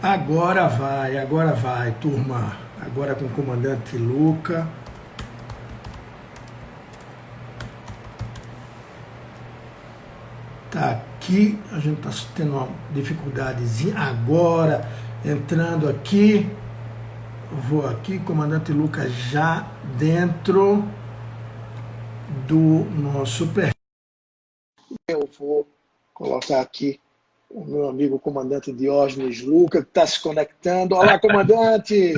Agora vai, turma. Agora com o comandante Luca. Tá aqui, a gente tá tendo uma dificuldadezinha. Agora, entrando aqui, vou aqui, comandante Luca já dentro do nosso perfil. Eu vou colocar aqui o meu amigo comandante Diógenes Luca, que está se conectando. Olá, comandante!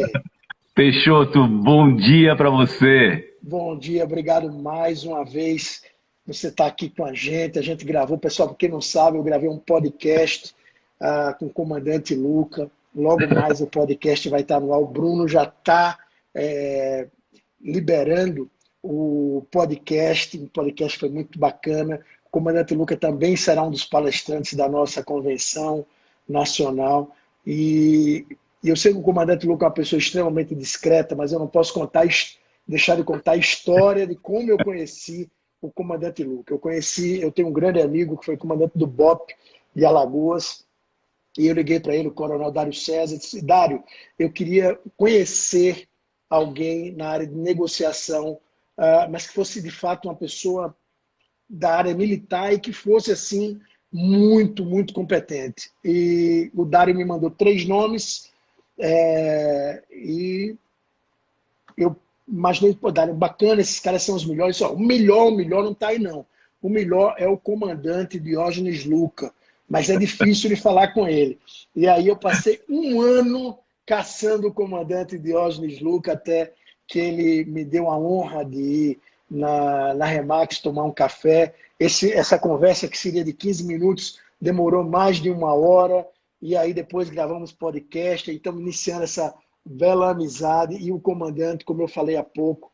Peixoto, bom dia para você. Bom dia, obrigado mais uma vez. Você está aqui com a gente. A gente gravou, pessoal, para quem não sabe, eu gravei um podcast com o comandante Luca. Logo mais o podcast vai estar no ar. O Bruno já está liberando o podcast. O podcast foi muito bacana. O comandante Luca também será um dos palestrantes da nossa convenção nacional. E eu sei que o comandante Luca é uma pessoa extremamente discreta, mas eu não posso deixar de contar a história de como eu conheci o comandante Luca. Eu tenho um grande amigo que foi comandante do BOP de Alagoas, e eu liguei para ele, o coronel Dário César, e disse: Dário, eu queria conhecer alguém na área de negociação, mas que fosse de fato uma pessoa da área militar e que fosse assim muito, muito competente. E o Dário me mandou 3 nomes, e eu imaginei, pô, Dário, bacana, esses caras são os melhores. Ó, o melhor não está aí, não. O melhor é o comandante Diógenes Luca, mas é difícil de falar com ele. E aí eu passei um ano caçando o comandante Diógenes Luca, até que ele me deu a honra de ir na Remax tomar um café. Essa conversa, que seria de 15 minutos, demorou mais de 1 hora, e aí depois gravamos podcast, e estamos iniciando essa bela amizade. E o comandante, como eu falei há pouco,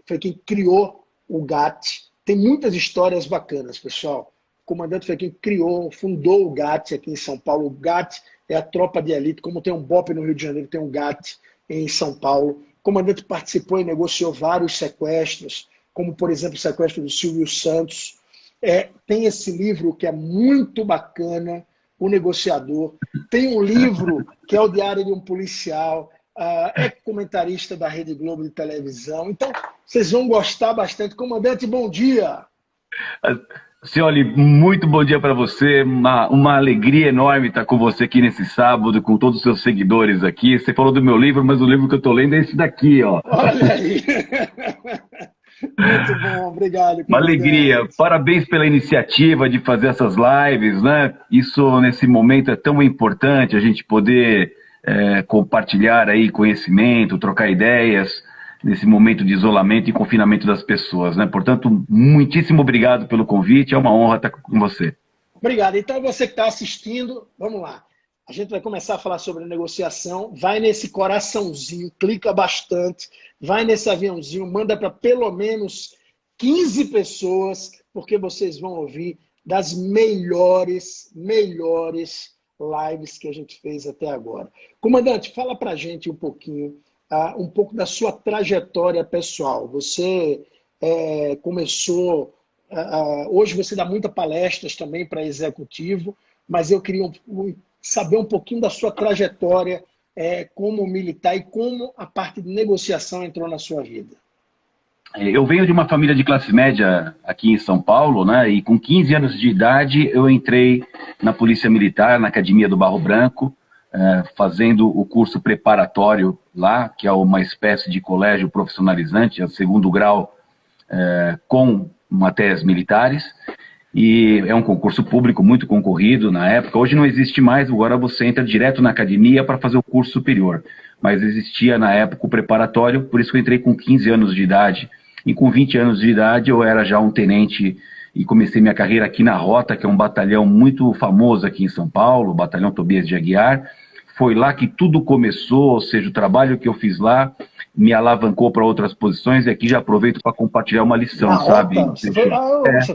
foi quem criou o GAT. Tem muitas histórias bacanas, pessoal. O comandante foi quem fundou o GAT aqui em São Paulo. O GAT é a tropa de elite, como tem um BOP no Rio de Janeiro, tem um GAT em São Paulo. O comandante participou e negociou vários sequestros, como, por exemplo, o sequestro do Silvio Santos. Tem esse livro que é muito bacana, O Negociador. Tem um livro que é o Diário de um Policial. É comentarista da Rede Globo de televisão. Então, vocês vão gostar bastante. Comandante, bom dia! Cioli, muito bom dia para você. Uma alegria enorme estar com você aqui nesse sábado, com todos os seus seguidores aqui. Você falou do meu livro, mas o livro que eu estou lendo é esse daqui, ó. Olha aí! Muito bom, obrigado, Uma alegria. comandante. Parabéns pela iniciativa de fazer essas lives, né? Isso, nesse momento, é tão importante, a gente poder compartilhar aí conhecimento, trocar ideias, nesse momento de isolamento e confinamento das pessoas, né? Portanto, muitíssimo obrigado pelo convite, é uma honra estar com você. Obrigado. Então, você que está assistindo, vamos lá. A gente vai começar a falar sobre negociação. Vai nesse coraçãozinho, clica bastante, vai nesse aviãozinho, manda para pelo menos 15 pessoas, porque vocês vão ouvir das melhores lives que a gente fez até agora. Comandante, fala para a gente um pouco da sua trajetória pessoal. Você começou... hoje você dá muitas palestras também para executivo, mas eu queria saber um pouquinho da sua trajetória como militar e como a parte de negociação entrou na sua vida. Eu venho de uma família de classe média aqui em São Paulo, né? E com 15 anos de idade eu entrei na Polícia Militar, na Academia do Barro Branco, fazendo o curso preparatório lá, que é uma espécie de colégio profissionalizante, é o 2º grau, com matérias militares. E é um concurso público muito concorrido na época. Hoje não existe mais, agora você entra direto na academia para fazer o curso superior. Mas existia na época o preparatório, por isso que eu entrei com 15 anos de idade. E com 20 anos de idade eu era já um tenente e comecei minha carreira aqui na Rota, que é um batalhão muito famoso aqui em São Paulo, o Batalhão Tobias de Aguiar. Foi lá que tudo começou, ou seja, o trabalho que eu fiz lá me alavancou para outras posições, e aqui já aproveito para compartilhar uma lição, sabe? Você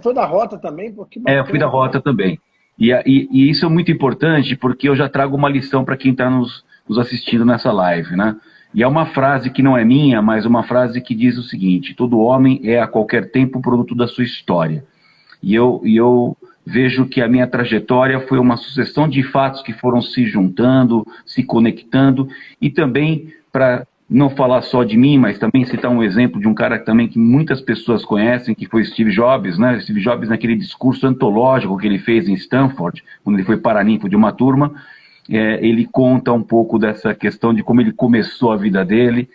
foi da Rota também? Pô, que Eu fui da bacana. Rota também. E isso é muito importante, porque eu já trago uma lição para quem está nos assistindo nessa live, né? E é uma frase que não é minha, mas uma frase que diz o seguinte: todo homem é a qualquer tempo produto da sua história. E eu vejo que a minha trajetória foi uma sucessão de fatos que foram se juntando, se conectando, e também, para não falar só de mim, mas também citar um exemplo de um cara também que muitas pessoas conhecem, que foi Steve Jobs, né? Steve Jobs, naquele discurso antológico que ele fez em Stanford, quando ele foi paraninfo de uma turma, ele conta um pouco dessa questão de como ele começou a vida dele,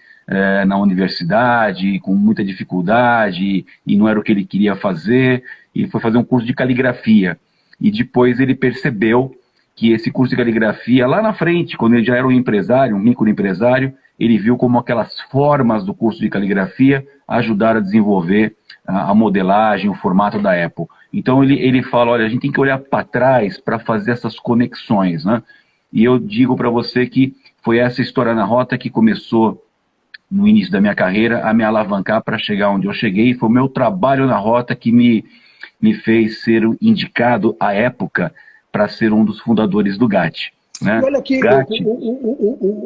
na universidade, com muita dificuldade, e não era o que ele queria fazer, e foi fazer um curso de caligrafia. E depois ele percebeu que esse curso de caligrafia, lá na frente, quando ele já era um empresário, um microempresário, ele viu como aquelas formas do curso de caligrafia ajudaram a desenvolver a modelagem, o formato da Apple. Então ele fala, olha, a gente tem que olhar para trás para fazer essas conexões, né? E eu digo para você que foi essa história na Rota que começou no início da minha carreira a me alavancar para chegar onde eu cheguei. Foi o meu trabalho na Rota que me fez ser indicado à época para ser um dos fundadores do GAT. Né? E olha aqui, GAT...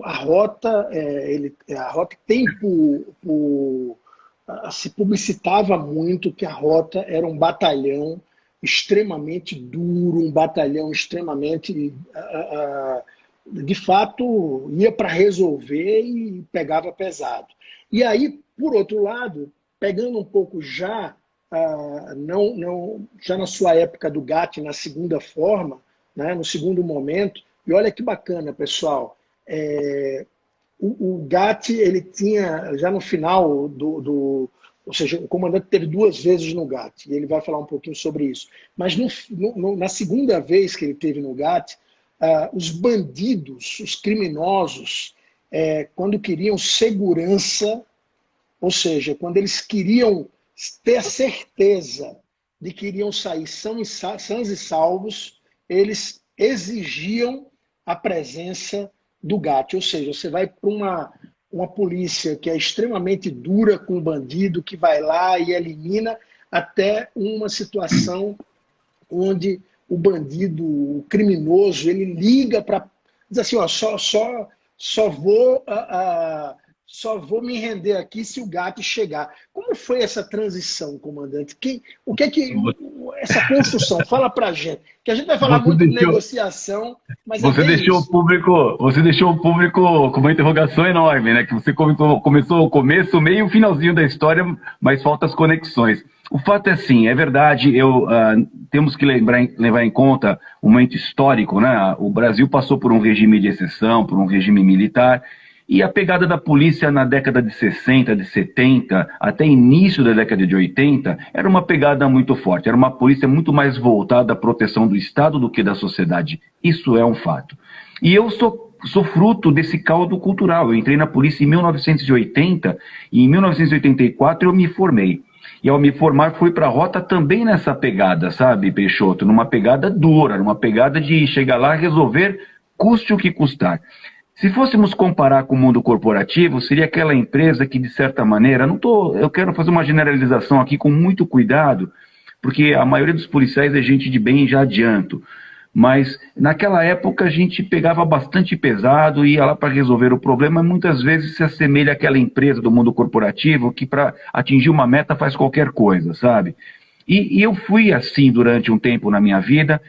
a Rota, a Rota tem se publicitava muito que a Rota era um batalhão extremamente duro, um batalhão extremamente, de fato, ia para resolver e pegava pesado. E aí, por outro lado, pegando um pouco já, já na sua época do GAT, na segunda forma, né, no segundo momento, e olha que bacana, pessoal, o GAT, ele tinha, já no final ou seja, o comandante teve 2 vezes no GAT, e ele vai falar um pouquinho sobre isso. Mas na segunda vez que ele teve no GAT, os bandidos, os criminosos, quando queriam segurança, ou seja, quando eles queriam ter a certeza de que iriam sair sãos e salvos, eles exigiam a presença do GAT. Ou seja, você vai para uma polícia que é extremamente dura com o bandido, que vai lá e elimina, até uma situação onde o bandido, o criminoso, ele liga para dizer assim, ó, só vou me render aqui se o GAT chegar. Como foi essa transição, comandante? O que é que essa construção? Fala pra gente. Que a gente vai falar muito de negociação, mas você deixou o público com uma interrogação enorme, né? Que você começou o começo, o meio e o finalzinho da história, mas faltam as conexões. O fato é assim, é verdade, temos que levar em conta o momento histórico, né? O Brasil passou por um regime de exceção, por um regime militar, e a pegada da polícia na década de 60, de 70, até início da década de 80, era uma pegada muito forte. Era uma polícia muito mais voltada à proteção do Estado do que da sociedade. Isso é um fato. E eu sou fruto desse caldo cultural. Eu entrei na polícia em 1980 e em 1984 eu me formei. E ao me formar fui para a Rota também nessa pegada, sabe, Peixoto? Numa pegada dura, numa pegada de chegar lá e resolver, custe o que custar. Se fôssemos comparar com o mundo corporativo, seria aquela empresa que, de certa maneira, eu quero fazer uma generalização aqui com muito cuidado, porque a maioria dos policiais é gente de bem, já adianto. Mas naquela época a gente pegava bastante pesado, ia lá para resolver o problema, muitas vezes se assemelha àquela empresa do mundo corporativo que para atingir uma meta faz qualquer coisa, sabe? E eu fui assim durante um tempo na minha vida.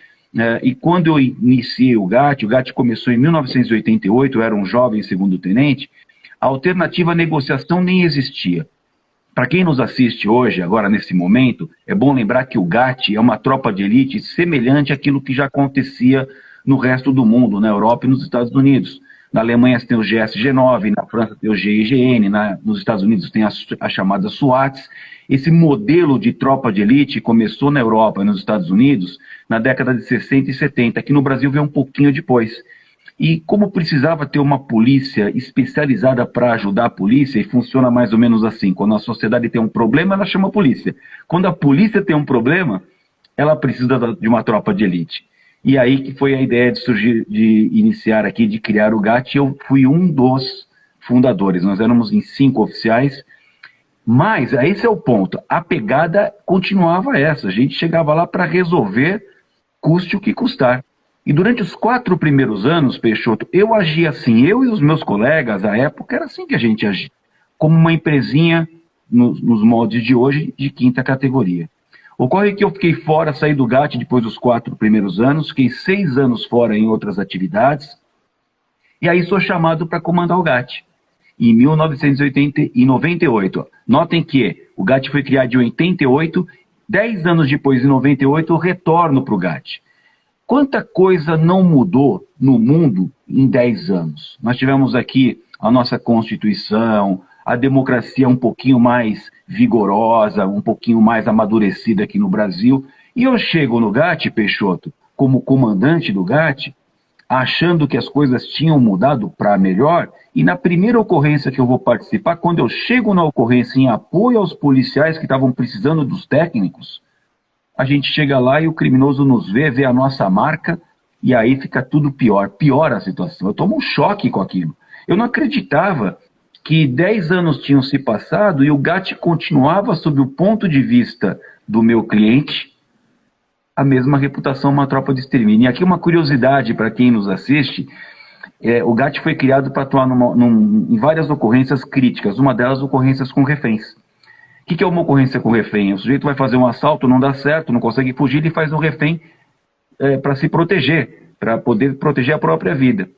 E quando eu iniciei o GAT começou em 1988, eu era um jovem segundo-tenente, a alternativa à negociação nem existia. Para quem nos assiste hoje, agora nesse momento, é bom lembrar que o GAT é uma tropa de elite semelhante àquilo que já acontecia no resto do mundo, na Europa e nos Estados Unidos. Na Alemanha tem o GSG-9, na França tem o GIGN, nos Estados Unidos tem a chamada SWAT. Esse modelo de tropa de elite começou na Europa e nos Estados Unidos na década de 60 e 70, aqui no Brasil veio um pouquinho depois. E como precisava ter uma polícia especializada para ajudar a polícia, e funciona mais ou menos assim, quando a sociedade tem um problema, ela chama a polícia. Quando a polícia tem um problema, ela precisa de uma tropa de elite. E aí que foi a ideia de iniciar aqui, de criar o GAT, e eu fui um dos fundadores. Nós éramos em 5 oficiais, mas esse é o ponto, a pegada continuava essa, a gente chegava lá para resolver, custe o que custar. E durante os 4 primeiros anos, Peixoto, eu agia assim, eu e os meus colegas, à época, era assim que a gente agia, como uma empresinha, nos moldes de hoje, de 5ª categoria. Ocorre que eu fiquei fora, saí do GAT depois dos 4 primeiros anos, fiquei 6 anos fora em outras atividades, e aí sou chamado para comandar o GAT. Em 1998. Notem que o GAT foi criado em 88, 10 anos depois, em 98, eu retorno para o GAT. Quanta coisa não mudou no mundo em 10 anos? Nós tivemos aqui a nossa Constituição, a democracia um pouquinho mais vigorosa, um pouquinho mais amadurecida aqui no Brasil, e eu chego no GAT, Peixoto, como comandante do GAT, achando que as coisas tinham mudado para melhor, e na primeira ocorrência que eu vou participar, quando eu chego na ocorrência em apoio aos policiais que estavam precisando dos técnicos, a gente chega lá e o criminoso nos vê a nossa marca, e aí fica tudo pior, piora a situação. Eu tomo um choque com aquilo. Eu não acreditava que 10 anos tinham se passado e o GAT continuava, sob o ponto de vista do meu cliente, a mesma reputação, uma tropa de extermínio. E aqui uma curiosidade para quem nos assiste, o GAT foi criado para atuar em várias ocorrências críticas, uma delas ocorrências com reféns. O que é uma ocorrência com refém? O sujeito vai fazer um assalto, não dá certo, não consegue fugir, ele faz um refém para se proteger, para poder proteger a própria vida.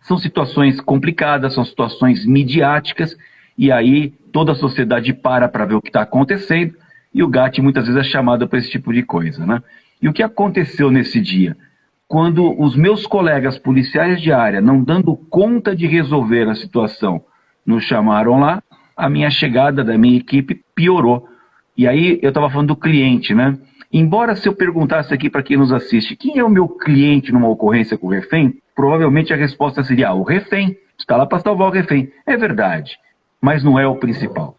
São situações complicadas, são situações midiáticas, e aí toda a sociedade para ver o que está acontecendo, e o GAT muitas vezes é chamado para esse tipo de coisa, né? E o que aconteceu nesse dia? Quando os meus colegas policiais de área, não dando conta de resolver a situação, nos chamaram lá, a minha chegada da minha equipe piorou. E aí eu estava falando do cliente, né? Embora se eu perguntasse aqui para quem nos assiste, quem é o meu cliente numa ocorrência com o refém, provavelmente a resposta seria, o refém, está lá para salvar o refém. É verdade, mas não é o principal.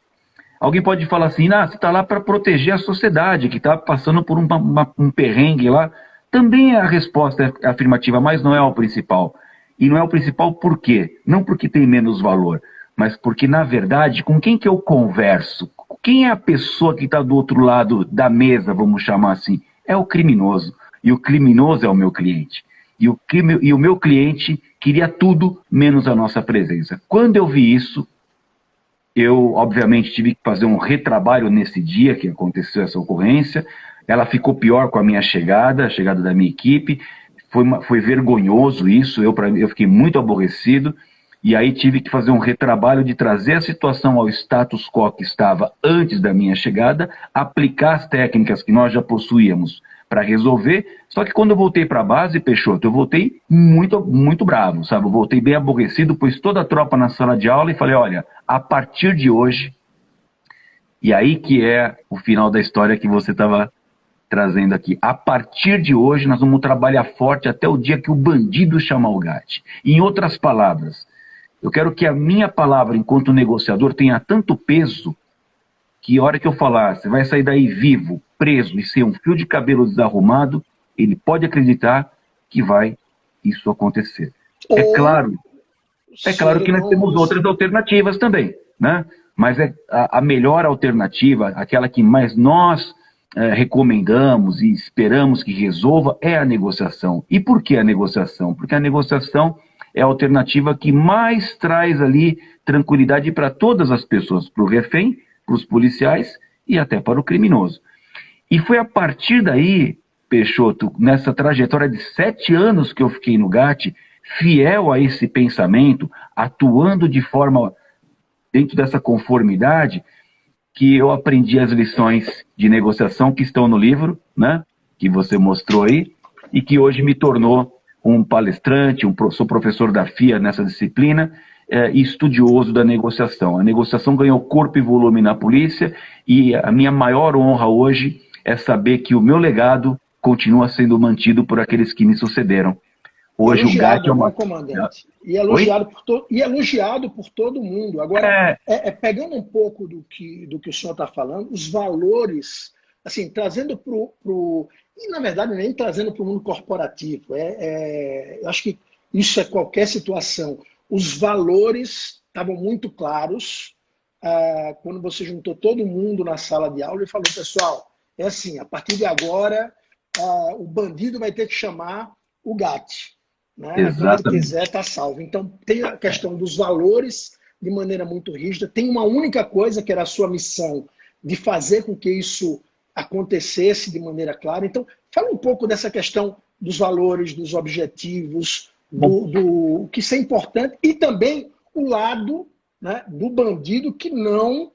Alguém pode falar assim, você está lá para proteger a sociedade, que está passando por um perrengue lá. Também a resposta é afirmativa, mas não é o principal. E não é o principal por quê? Não porque tem menos valor, mas porque, na verdade, com quem que eu converso? Quem é a pessoa que está do outro lado da mesa, vamos chamar assim? É o criminoso. E o criminoso é o meu cliente. E o meu cliente queria tudo menos a nossa presença. Quando eu vi isso, eu, obviamente, tive que fazer um retrabalho nesse dia que aconteceu essa ocorrência. Ela ficou pior com a minha chegada, a chegada da minha equipe. Foi vergonhoso isso, eu fiquei muito aborrecido. E aí tive que fazer um retrabalho de trazer a situação ao status quo que estava antes da minha chegada, aplicar as técnicas que nós já possuíamos para resolver. Só que quando eu voltei para a base, Peixoto, eu voltei muito, muito bravo, sabe? Eu voltei bem aborrecido, pus toda a tropa na sala de aula e falei, olha, a partir de hoje, e aí que é o final da história que você estava trazendo aqui, a partir de hoje nós vamos trabalhar forte até o dia que o bandido chamar o GAT. Em outras palavras, eu quero que a minha palavra enquanto negociador tenha tanto peso que a hora que eu falar, você vai sair daí vivo, preso e ser um fio de cabelo desarrumado, ele pode acreditar que vai isso acontecer. É claro que nós temos outras alternativas também, né? Mas a melhor alternativa, aquela que mais nós recomendamos e esperamos que resolva, é a negociação. E por que a negociação? Porque a negociação é a alternativa que mais traz ali tranquilidade para todas as pessoas, para o refém, para os policiais e até para o criminoso. E foi a partir daí, Peixoto, nessa trajetória de 7 anos que eu fiquei no GAT, fiel a esse pensamento, atuando de forma dentro dessa conformidade, que eu aprendi as lições de negociação que estão no livro, né, que você mostrou aí, e que hoje me tornou um palestrante, sou professor da FIA nessa disciplina, e estudioso da negociação. A negociação ganhou corpo e volume na polícia, e a minha maior honra hoje é saber que o meu legado continua sendo mantido por aqueles que me sucederam. Hoje elogiado, o GAT é uma... comandante. E elogiado por todo mundo. Agora, pegando um pouco do que o senhor está falando, os valores, assim, trazendo para o... E, na verdade, nem trazendo para o mundo corporativo. Eu acho que isso é qualquer situação. Os valores estavam muito claros quando você juntou todo mundo na sala de aula e falou, pessoal, é assim, a partir de agora, o bandido vai ter que chamar o GAT. Né? Quando ele quiser, está salvo. Então, tem a questão dos valores de maneira muito rígida. Tem uma única coisa, que era a sua missão, de fazer com que isso acontecesse de maneira clara. Então, fala um pouco dessa questão dos valores, dos objetivos, do que isso é importante, e também o lado, né, do bandido que não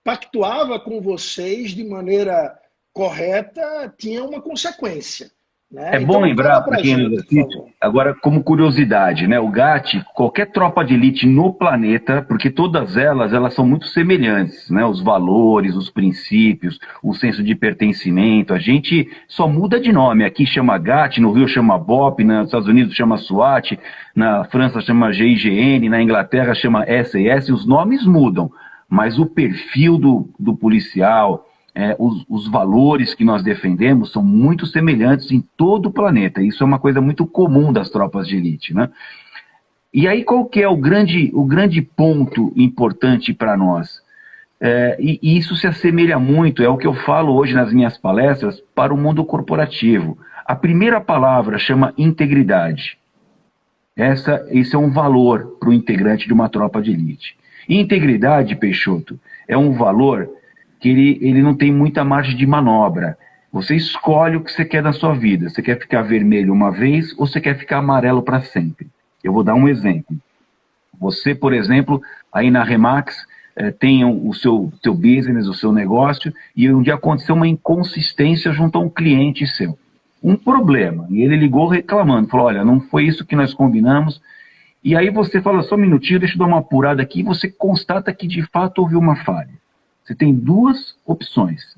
pactuava com vocês de maneira correta, tinha uma consequência. É bom lembrar, para quem não assiste, agora como curiosidade, né? O GAT, qualquer tropa de elite no planeta, porque todas elas são muito semelhantes, né? Os valores, os princípios, o senso de pertencimento, a gente só muda de nome. Aqui chama GAT, no Rio chama BOP, nos Estados Unidos chama SWAT, na França chama GIGN, na Inglaterra chama SAS, os nomes mudam, mas o perfil do policial, os valores que nós defendemos são muito semelhantes em todo o planeta. Isso é uma coisa muito comum das tropas de elite, né? E aí qual que é o grande ponto importante para nós? E isso se assemelha muito, é o que eu falo hoje nas minhas palestras, para o mundo corporativo. A primeira palavra chama integridade. Esse é um valor para o integrante de uma tropa de elite. E integridade, Peixoto, é um valor que ele não tem muita margem de manobra. Você escolhe o que você quer na sua vida. Você quer ficar vermelho uma vez ou você quer ficar amarelo para sempre? Eu vou dar um exemplo. Você, por exemplo, aí na Remax, tem o seu business, o seu negócio, e um dia aconteceu uma inconsistência junto a um cliente seu. Um problema. E ele ligou reclamando, falou, olha, não foi isso que nós combinamos. E aí você fala, só um minutinho, deixa eu dar uma apurada aqui, e você constata que de fato houve uma falha. Você tem duas opções.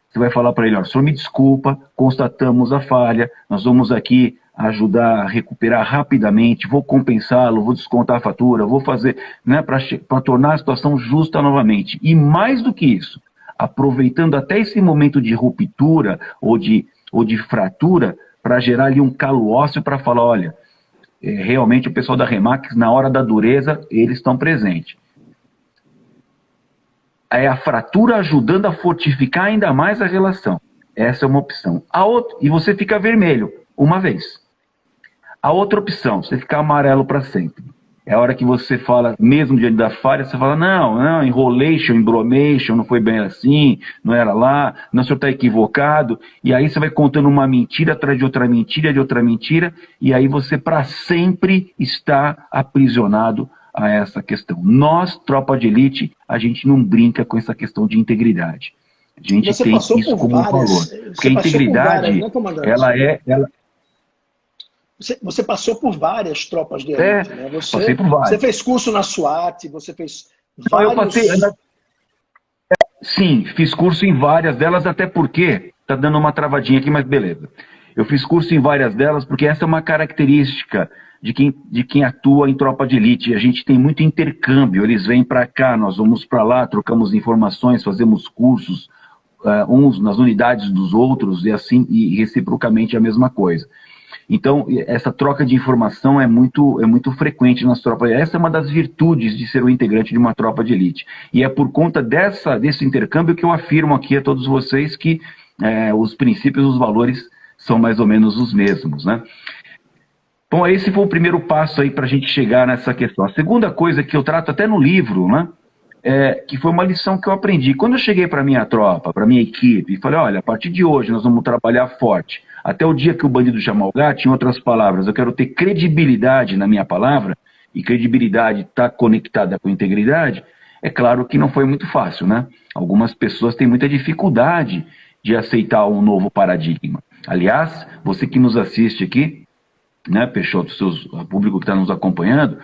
Você vai falar para ele, ó, senhor, me desculpa, constatamos a falha, nós vamos aqui ajudar a recuperar rapidamente, vou compensá-lo, vou descontar a fatura, vou fazer, né, para tornar a situação justa novamente. E mais do que isso, aproveitando até esse momento de ruptura ou de fratura, para gerar ali um calo ósseo para falar, olha, realmente o pessoal da Remax, na hora da dureza, eles estão presentes. É a fratura ajudando a fortificar ainda mais a relação. Essa é uma opção. E você fica vermelho uma vez. A outra opção, você ficar amarelo para sempre. É a hora que você fala, mesmo diante da falha, você fala, não, enrolation, embromation, não foi bem assim, não era lá, não, o senhor está equivocado. E aí você vai contando uma mentira atrás de outra mentira, e aí você para sempre está aprisionado a essa questão. Nós, tropa de elite, a gente não brinca com essa questão de integridade. A gente tem isso como um valor. Porque a integridade, Você passou por várias tropas de elite, né? Passei por várias. Você fez curso na SWAT, você fez vários... Sim, fiz curso em várias delas, até porque, tá dando uma travadinha aqui, mas beleza. Eu fiz curso em várias delas, porque essa é uma característica de quem atua em tropa de elite. A gente tem muito intercâmbio, eles vêm para cá, nós vamos para lá, trocamos informações, fazemos cursos, uns nas unidades dos outros, e assim, e reciprocamente a mesma coisa. Então, essa troca de informação é muito frequente nas tropas. Essa é uma das virtudes de ser um integrante de uma tropa de elite. E é por conta desse intercâmbio que eu afirmo aqui a todos vocês que os princípios, os valores são mais ou menos os mesmos, né? Bom, esse foi o primeiro passo aí para a gente chegar nessa questão. A segunda coisa que eu trato até no livro, né, que foi uma lição que eu aprendi. Quando eu cheguei para a minha tropa, para a minha equipe, e falei, olha, a partir de hoje nós vamos trabalhar forte. Até o dia que o bandido chamar o gato, em outras palavras, eu quero ter credibilidade na minha palavra, e credibilidade está conectada com integridade, é claro que não foi muito fácil, né? Algumas pessoas têm muita dificuldade de aceitar um novo paradigma. Aliás, você que nos assiste aqui, né, Peixoto, o público que está nos acompanhando,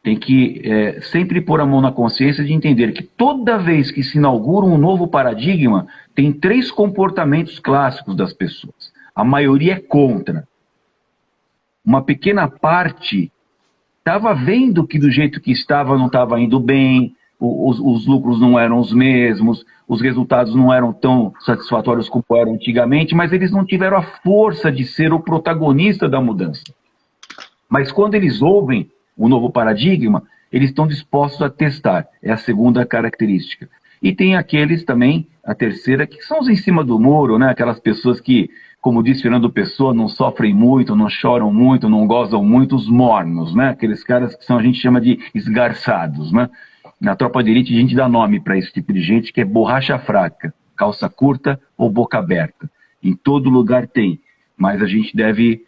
tem que sempre pôr a mão na consciência de entender que toda vez que se inaugura um novo paradigma, tem 3 comportamentos clássicos das pessoas. A maioria é contra. Uma pequena parte estava vendo que do jeito que estava não estava indo bem, os lucros não eram os mesmos, os resultados não eram tão satisfatórios como eram antigamente, mas eles não tiveram a força de ser o protagonista da mudança. Mas quando eles ouvem o novo paradigma, eles estão dispostos a testar. É a segunda característica. E tem aqueles também, a terceira, que são os em cima do muro, né? Aquelas pessoas que, como diz Fernando Pessoa, não sofrem muito, não choram muito, não gozam muito, os mornos, né? Aqueles caras que a gente chama de esgarçados, né? Na tropa de elite a gente dá nome para esse tipo de gente, que é borracha fraca. calça curta ou boca aberta. Em todo lugar tem, mas a gente deve,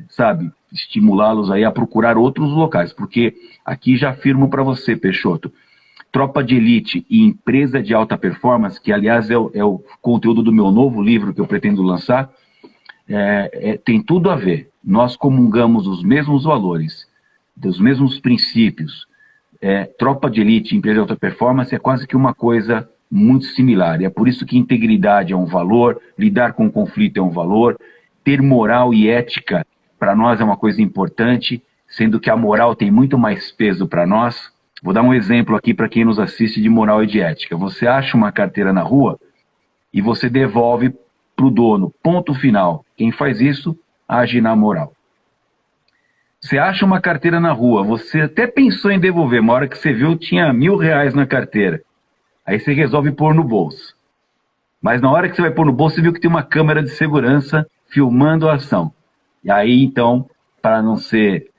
sabe, estimulá-los aí a procurar outros locais, porque aqui já afirmo para você, Peixoto, tropa de elite e empresa de alta performance, que aliás é o conteúdo do meu novo livro que eu pretendo lançar, tem tudo a ver. Nós comungamos os mesmos valores, dos mesmos princípios. Tropa de elite e empresa de alta performance é quase que uma coisa muito similar. E é por isso que integridade é um valor, lidar com conflito é um valor, ter moral e ética para nós é uma coisa importante, sendo que a moral tem muito mais peso para nós. Vou dar um exemplo aqui para quem nos assiste de moral e de ética. Você acha uma carteira na rua e você devolve para o dono. Ponto final. Quem faz isso, age na moral. Você acha uma carteira na rua, você até pensou em devolver, uma hora que você viu tinha R$1.000 na carteira. Aí você resolve pôr no bolso. Mas na hora que você vai pôr no bolso, você viu que tem uma câmera de segurança filmando a ação. E aí, então, para não ser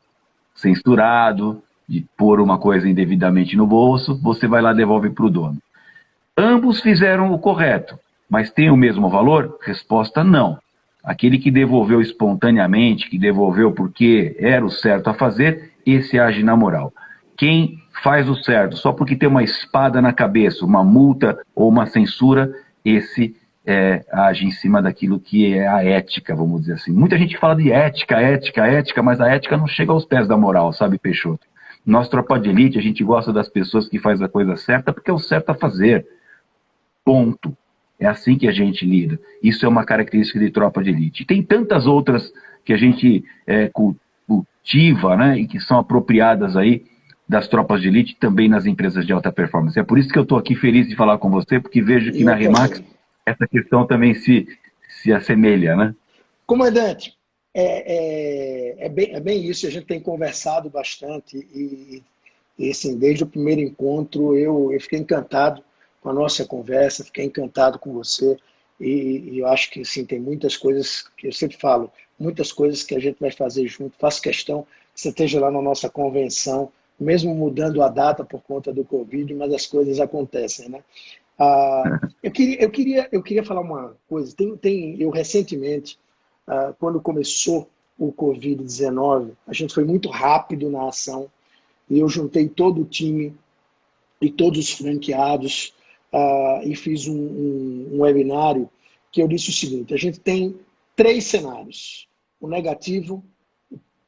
censurado, de pôr uma coisa indevidamente no bolso, você vai lá e devolve para o dono. Ambos fizeram o correto, mas tem o mesmo valor? Resposta não. Aquele que devolveu espontaneamente, que devolveu porque era o certo a fazer, esse age na moral. Quem faz o certo só porque tem uma espada na cabeça, uma multa ou uma censura, esse age em cima daquilo que é a ética, vamos dizer assim. Muita gente fala de ética, mas a ética não chega aos pés da moral, sabe, Peixoto? Nós, tropa de elite, a gente gosta das pessoas que fazem a coisa certa porque é o certo a fazer. Ponto. É assim que a gente lida. Isso é uma característica de tropa de elite. E tem tantas outras que a gente cultiva, né, e que são apropriadas aí das tropas de elite também nas empresas de alta performance. É por isso que eu estou aqui feliz de falar com você, porque vejo que na Remax essa questão também se assemelha, né? Comandante, é bem isso, a gente tem conversado bastante e assim, desde o primeiro encontro eu fiquei encantado com a nossa conversa, fiquei encantado com você e eu acho que assim, tem muitas coisas que eu sempre falo, muitas coisas que a gente vai fazer junto. Faço questão que você esteja lá na nossa convenção, mesmo mudando a data por conta do Covid, mas as coisas acontecem, né? Eu queria falar uma coisa. Eu recentemente, quando começou o Covid-19, a gente foi muito rápido na ação e eu juntei todo o time e todos os franqueados e fiz um webinário que eu disse o seguinte: a gente tem 3 cenários: o negativo,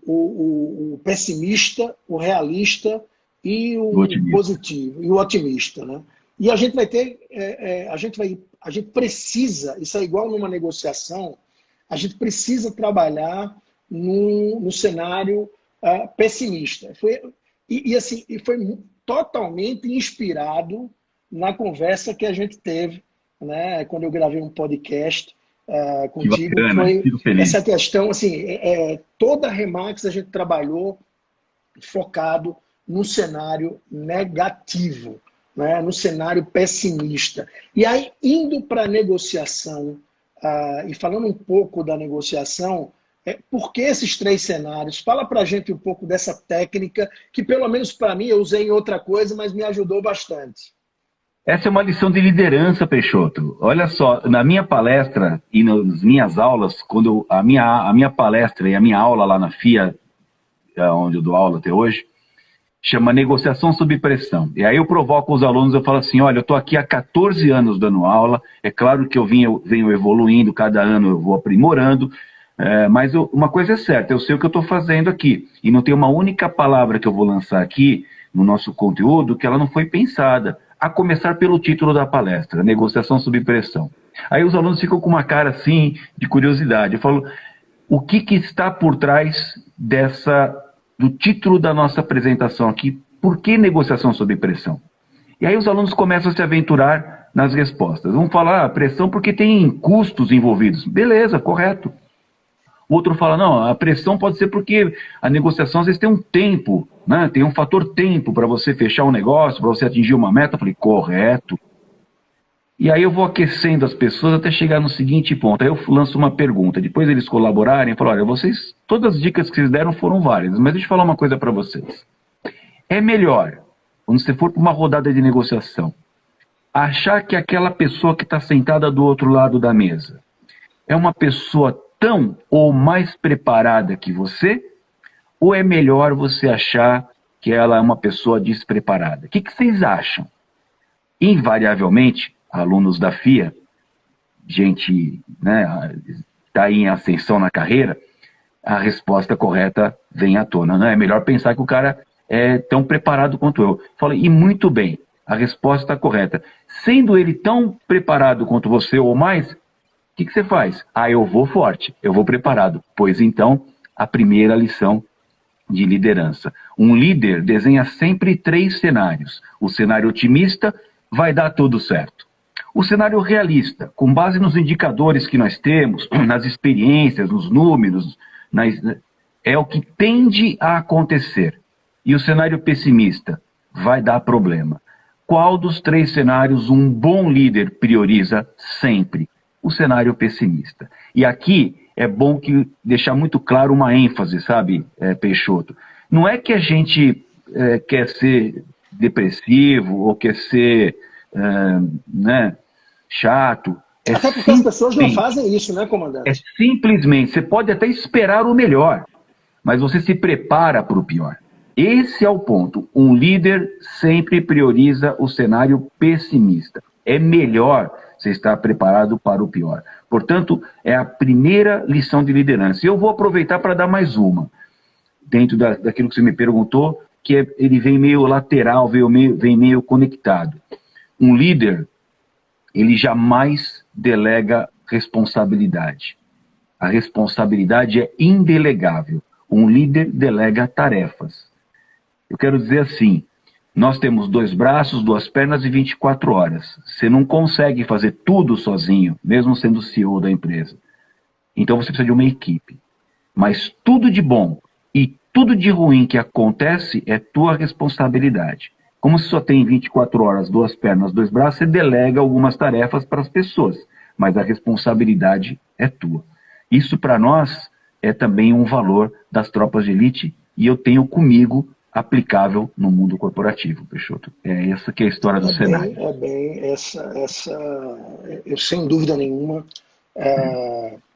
o pessimista, o realista e o positivo, e o otimista, né? E a gente vai ter, a gente precisa, isso é igual numa negociação, a gente precisa trabalhar no cenário pessimista. Foi totalmente inspirado na conversa que a gente teve, né, quando eu gravei um podcast contigo. Que bacana, foi essa questão, assim, toda a Remax a gente trabalhou focado no cenário negativo, né, no cenário pessimista. E aí, indo para a negociação, e falando um pouco da negociação, por que esses 3 cenários? Fala para a gente um pouco dessa técnica, que pelo menos para mim eu usei em outra coisa, mas me ajudou bastante. Essa é uma lição de liderança, Peixoto. Olha só, na minha palestra e nas minhas aulas, quando a minha palestra e a minha aula lá na FIA, onde eu dou aula até hoje, chama negociação sob pressão. E aí eu provoco os alunos, eu falo assim: olha, eu estou aqui há 14 anos dando aula, é claro que eu venho evoluindo, cada ano eu vou aprimorando, mas uma coisa é certa, eu sei o que eu estou fazendo aqui, e não tem uma única palavra que eu vou lançar aqui no nosso conteúdo que ela não foi pensada, a começar pelo título da palestra, negociação sob pressão. Aí os alunos ficam com uma cara assim de curiosidade. Eu falo: o que está por trás do título da nossa apresentação aqui? Por que negociação sob pressão? E aí os alunos começam a se aventurar nas respostas. Vão falar pressão porque tem custos envolvidos. Beleza, correto. O outro fala: não, a pressão pode ser porque a negociação às vezes tem um tempo, né? Tem um fator tempo para você fechar um negócio, para você atingir uma meta. Eu falei: correto. E aí eu vou aquecendo as pessoas até chegar no seguinte ponto. Aí eu lanço uma pergunta, depois eles colaborarem, eu falo: olha, todas as dicas que vocês deram foram válidas, mas deixa eu falar uma coisa para vocês. É melhor, quando você for para uma rodada de negociação, achar que aquela pessoa que está sentada do outro lado da mesa é uma pessoa tão ou mais preparada que você, ou é melhor você achar que ela é uma pessoa despreparada? O que vocês acham? Invariavelmente, alunos da FIA, gente, né, está em ascensão na carreira, a resposta correta vem à tona. Não é melhor pensar que o cara é tão preparado quanto eu. Falei, e muito bem, a resposta está correta. Sendo ele tão preparado quanto você ou mais, o que você faz? Ah, eu vou forte, eu vou preparado. Pois então, a primeira lição de liderança. Um líder desenha sempre 3 cenários. O cenário otimista, vai dar tudo certo. O cenário realista, com base nos indicadores que nós temos, nas experiências, nos números, é o que tende a acontecer. E o cenário pessimista, vai dar problema. Qual dos 3 cenários um bom líder prioriza sempre? O cenário pessimista. E aqui é bom deixar muito claro uma ênfase, sabe, Peixoto? Não é que a gente quer ser depressivo ou quer ser né, chato. Até porque as pessoas não fazem isso, né, comandante? É simplesmente, você pode até esperar o melhor, mas você se prepara para o pior. Esse é o ponto. Um líder sempre prioriza o cenário pessimista. É melhor você estar preparado para o pior. Portanto, é a primeira lição de liderança. E eu vou aproveitar para dar mais uma, dentro daquilo que você me perguntou, que ele vem meio lateral, vem meio conectado. Um líder, ele jamais delega responsabilidade. A responsabilidade é indelegável. Um líder delega tarefas. Eu quero dizer assim, nós temos 2 braços, 2 pernas e 24 horas. Você não consegue fazer tudo sozinho, mesmo sendo o CEO da empresa. Então você precisa de uma equipe. Mas tudo de bom e tudo de ruim que acontece é tua responsabilidade. Como você só tem 24 horas, 2 pernas, 2 braços, você delega algumas tarefas para as pessoas, mas a responsabilidade é tua. Isso para nós é também um valor das tropas de elite e eu tenho comigo aplicável no mundo corporativo, Peixoto. É essa que é a história do cenário. Eu sem dúvida nenhuma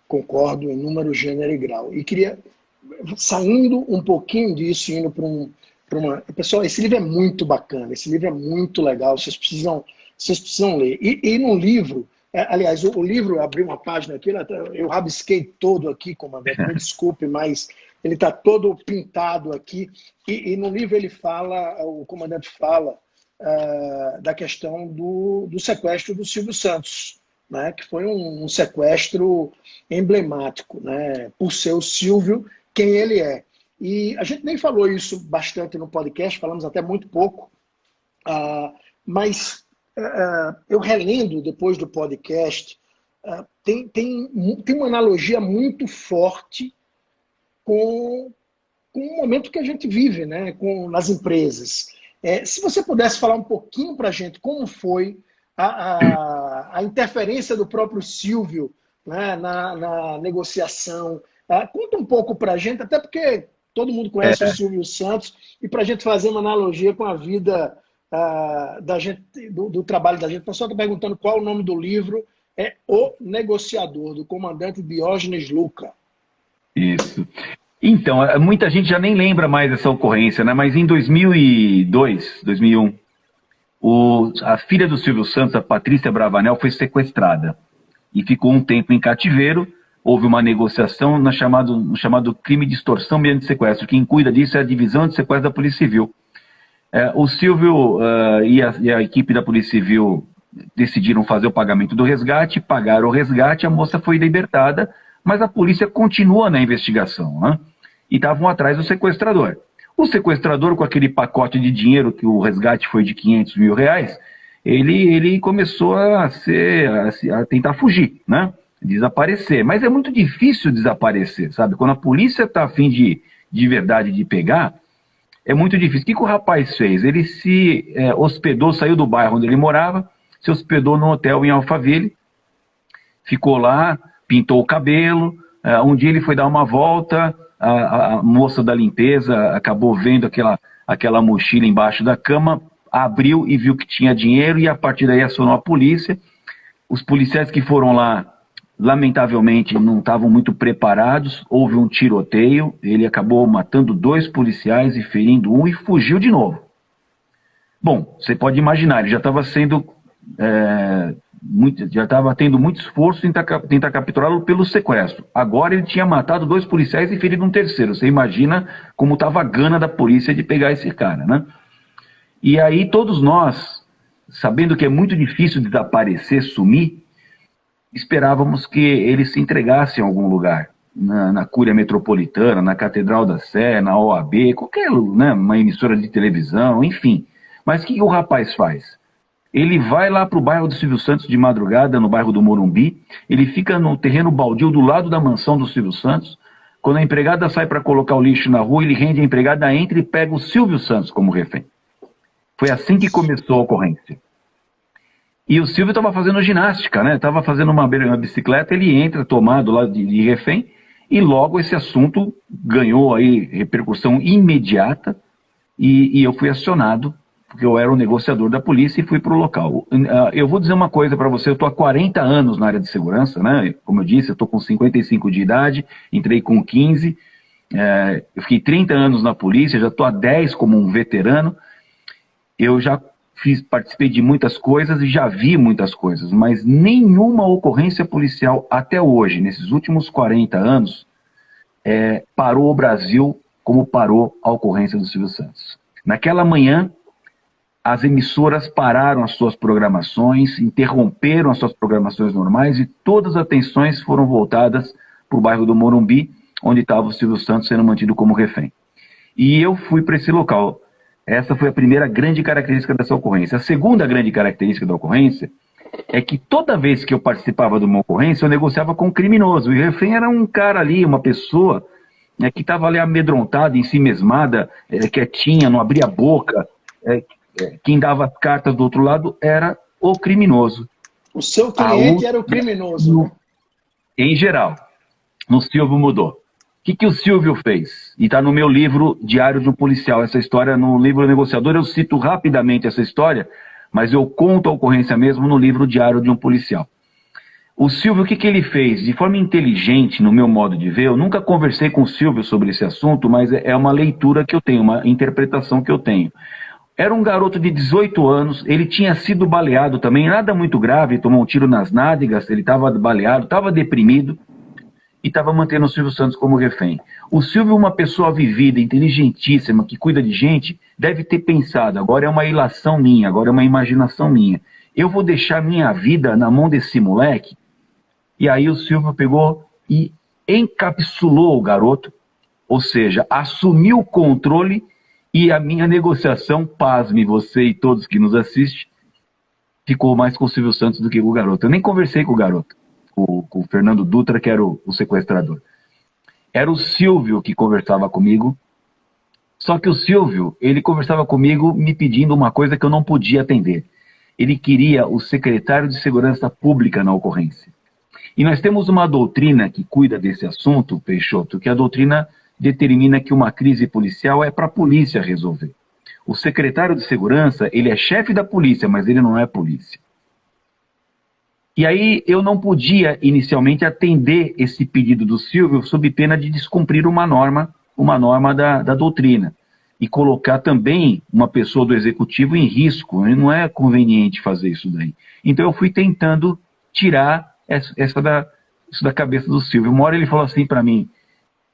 concordo em número, gênero e grau. E queria, saindo um pouquinho disso, indo para uma... Pessoal, esse livro é muito bacana, esse livro é muito legal, vocês precisam ler. E no livro, aliás, o livro, abri uma página aqui, eu rabisquei todo aqui, comandante, me desculpe, mas ele está todo pintado aqui. E no livro ele fala, o comandante fala da questão do sequestro do Silvio Santos, né, que foi um sequestro emblemático, né, por ser o Silvio quem ele é. E a gente nem falou isso bastante no podcast, falamos até muito pouco, mas eu relendo depois do podcast, tem uma analogia muito forte com o momento que a gente vive, né, nas empresas. Se você pudesse falar um pouquinho para a gente como foi a interferência do próprio Silvio, né, na negociação. Conta um pouco para a gente, até porque todo mundo conhece o Silvio Santos, e para a gente fazer uma analogia com a vida da gente, do trabalho da gente. O pessoal está perguntando qual é o nome do livro. É O Negociador, do comandante Diógenes Luca. Isso. Então, muita gente já nem lembra mais dessa ocorrência, né? Mas em 2002, 2001, a filha do Silvio Santos, a Patrícia Bravanel, foi sequestrada e ficou um tempo em cativeiro. Houve uma negociação no chamado crime de extorsão mediante sequestro. Quem cuida disso é a divisão de sequestro da Polícia Civil. O Silvio e a equipe da Polícia Civil decidiram fazer o pagamento do resgate, pagaram o resgate, a moça foi libertada, mas a polícia continua na investigação, né? E estavam atrás do sequestrador. O sequestrador, com aquele pacote de dinheiro, que o resgate foi de 500 mil reais, ele começou a tentar fugir, né? Desaparecer. Mas é muito difícil desaparecer, sabe? Quando a polícia está a fim de verdade de pegar, é muito difícil. O que o rapaz fez? Ele se hospedou, saiu do bairro onde ele morava, se hospedou no hotel em Alphaville, ficou lá, pintou o cabelo. Um dia ele foi dar uma volta, a moça da limpeza acabou vendo aquela mochila embaixo da cama, abriu e viu que tinha dinheiro e a partir daí acionou a polícia. Os policiais que foram lá, lamentavelmente, não estavam muito preparados, houve um tiroteio, ele acabou matando 2 policiais e ferindo um e fugiu de novo. Bom, você pode imaginar, ele já estava sendo, já estava tendo muito esforço em tentar capturá-lo pelo sequestro. Agora ele tinha matado 2 policiais e ferido um terceiro. Você imagina como estava a gana da polícia de pegar esse cara, né? E aí todos nós, sabendo que é muito difícil desaparecer, sumir, esperávamos que ele se entregasse em algum lugar, na Cúria Metropolitana, na Catedral da Sé, na OAB, qualquer, né, uma emissora de televisão, enfim. Mas o que o rapaz faz? Ele vai lá para o bairro do Silvio Santos de madrugada, no bairro do Morumbi, ele fica no terreno baldio do lado da mansão do Silvio Santos. Quando a empregada sai para colocar o lixo na rua, ele rende a empregada, entra e pega o Silvio Santos como refém. Foi assim que começou a ocorrência. E o Silvio estava fazendo ginástica, né? Estava fazendo uma bicicleta, ele entra tomado lá de refém, e logo esse assunto ganhou aí repercussão imediata, e eu fui acionado, porque eu era o negociador da polícia e fui para o local. Eu vou dizer uma coisa para você, eu estou há 40 anos na área de segurança, né? Como eu disse, eu estou com 55 de idade, entrei com 15, eu fiquei 30 anos na polícia, já estou há 10 como um veterano. Eu já participei de muitas coisas e já vi muitas coisas, mas nenhuma ocorrência policial até hoje, nesses últimos 40 anos, parou o Brasil como parou a ocorrência do Silvio Santos. Naquela manhã, as emissoras pararam as suas programações, interromperam as suas programações normais e todas as atenções foram voltadas para o bairro do Morumbi, onde estava o Silvio Santos sendo mantido como refém. E eu fui para esse local. Essa foi a primeira grande característica dessa ocorrência. A segunda grande característica da ocorrência é que toda vez que eu participava de uma ocorrência, eu negociava com o criminoso. E o refém era um cara ali, uma pessoa que estava ali amedrontada, ensimesmada, quietinha, não abria a boca. Quem dava as cartas do outro lado era o criminoso. O seu cliente era o criminoso, né? Em geral. No Silvio mudou. O que o Silvio fez? E está no meu livro Diário de um Policial. Essa história, no livro Negociador, eu cito rapidamente essa história, mas eu conto a ocorrência mesmo no livro Diário de um Policial. O Silvio, o que ele fez? De forma inteligente, no meu modo de ver, eu nunca conversei com o Silvio sobre esse assunto, mas é uma leitura que eu tenho, uma interpretação que eu tenho. Era um garoto de 18 anos, ele tinha sido baleado também, nada muito grave, tomou um tiro nas nádegas, ele estava baleado, estava deprimido, e estava mantendo o Silvio Santos como refém. O Silvio, uma pessoa vivida, inteligentíssima, que cuida de gente, deve ter pensado, agora é uma ilação minha, agora é uma imaginação minha. Eu vou deixar minha vida na mão desse moleque? E aí o Silvio pegou e encapsulou o garoto, ou seja, assumiu o controle e a minha negociação, pasme você e todos que nos assistem, ficou mais com o Silvio Santos do que com o garoto. Eu nem conversei com o garoto. Com o Fernando Dutra, que era o sequestrador. Era o Silvio que conversava comigo, só que o Silvio, ele conversava comigo me pedindo uma coisa que eu não podia atender. Ele queria o secretário de Segurança Pública na ocorrência. E nós temos uma doutrina que cuida desse assunto, Peixoto, que a doutrina determina que uma crise policial é para a polícia resolver. O secretário de Segurança, ele é chefe da polícia, mas ele não é polícia. E aí eu não podia inicialmente atender esse pedido do Silvio sob pena de descumprir uma norma da doutrina e colocar também uma pessoa do executivo em risco. Não é conveniente fazer isso daí. Então eu fui tentando tirar isso da cabeça do Silvio. Uma hora ele falou assim para mim,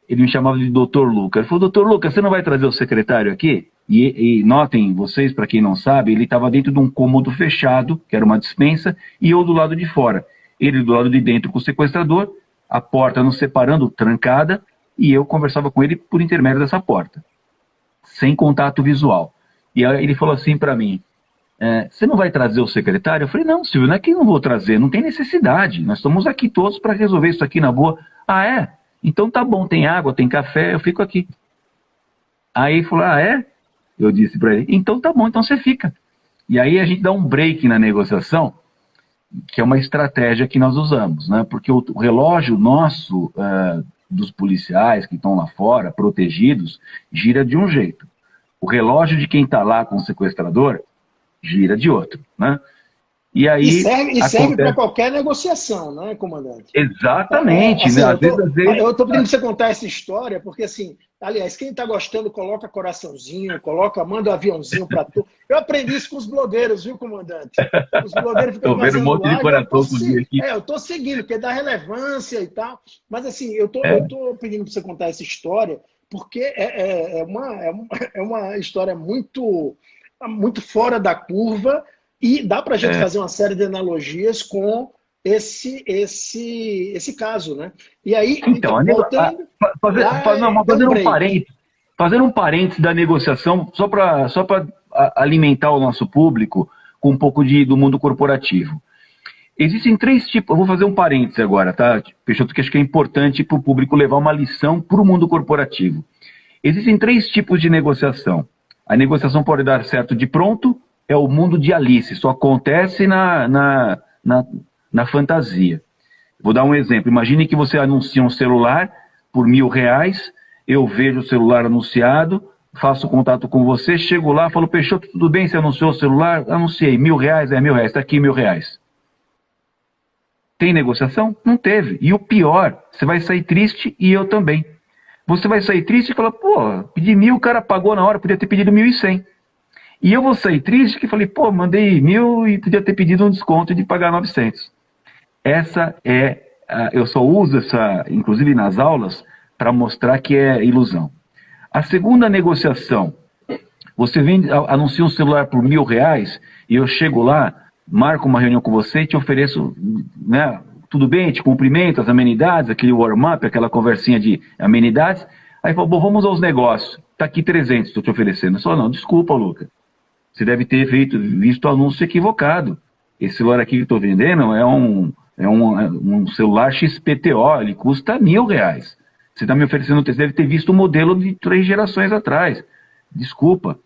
ele me chamava de Dr. Luca. Ele falou, Dr. Luca, você não vai trazer o secretário aqui? E notem, vocês, para quem não sabe, ele estava dentro de um cômodo fechado, que era uma despensa, e eu do lado de fora. Ele do lado de dentro com o sequestrador, a porta nos separando, trancada, e eu conversava com ele por intermédio dessa porta, sem contato visual. E aí ele falou assim para mim, você não vai trazer o secretário? Eu falei, não, Silvio, não é que eu não vou trazer, não tem necessidade, nós estamos aqui todos para resolver isso aqui na boa. Ah, é? Então tá bom, tem água, tem café, eu fico aqui. Aí ele falou, ah, é? Eu disse para ele, então tá bom, então você fica. E aí a gente dá um break na negociação, que é uma estratégia que nós usamos, né? Porque o relógio nosso, dos policiais que estão lá fora, protegidos, gira de um jeito. O relógio de quem está lá com o sequestrador gira de outro, né? E aí e serve para qualquer negociação, né, comandante? Exatamente, Assim, né? Às vezes... eu estou pedindo para você contar essa história, porque, assim, aliás, quem está gostando, coloca coraçãozinho, manda um aviãozinho para tu. Eu aprendi isso com os blogueiros, viu, comandante? Os blogueiros ficam Tô vendo um fazendo monte de live, coração por dia aqui. eu estou seguindo, porque dá relevância e tal. Mas, assim, eu tô pedindo para você contar essa história, porque é uma história muito, muito fora da curva, e dá para a gente fazer uma série de analogias com esse caso, né? E aí, voltando, fazendo um parênteses da negociação, só para alimentar o nosso público com um pouco do mundo corporativo. Existem 3 tipos, eu vou fazer um parênteses agora, tá, Peixoto, que acho que é importante para o público levar uma lição para o mundo corporativo. Existem 3 tipos de negociação. A negociação pode dar certo de pronto, é o mundo de Alice, só acontece na fantasia. Vou dar um exemplo. Imagine que você anuncia um celular por R$1.000, eu vejo o celular anunciado, faço contato com você, chego lá, falo, Peixoto, tudo bem, você anunciou o celular? Anunciei, R$1.000, R$1.000, está aqui R$1.000. Tem negociação? Não teve. E o pior, você vai sair triste e eu também. Você vai sair triste e falar, pô, pedi 1.000, o cara pagou na hora, podia ter pedido 1.100. E eu vou sair triste que falei, pô, mandei 1.000 e podia ter pedido um desconto de pagar 900. Eu só uso essa, inclusive nas aulas, para mostrar que é ilusão. A segunda negociação, você anuncia um celular por R$1.000 e eu chego lá, marco uma reunião com você e te ofereço, né, tudo bem, te cumprimento, as amenidades, aquele warm-up, aquela conversinha de amenidades. Aí fala, bom, vamos aos negócios. Tá aqui 300, estou te oferecendo. Só não, desculpa, Luca. Você deve ter visto o anúncio equivocado. Esse celular aqui que estou vendendo é um celular XPTO, ele custa R$1.000. Você está me oferecendo, você deve ter visto o modelo de 3 gerações atrás. Desculpa.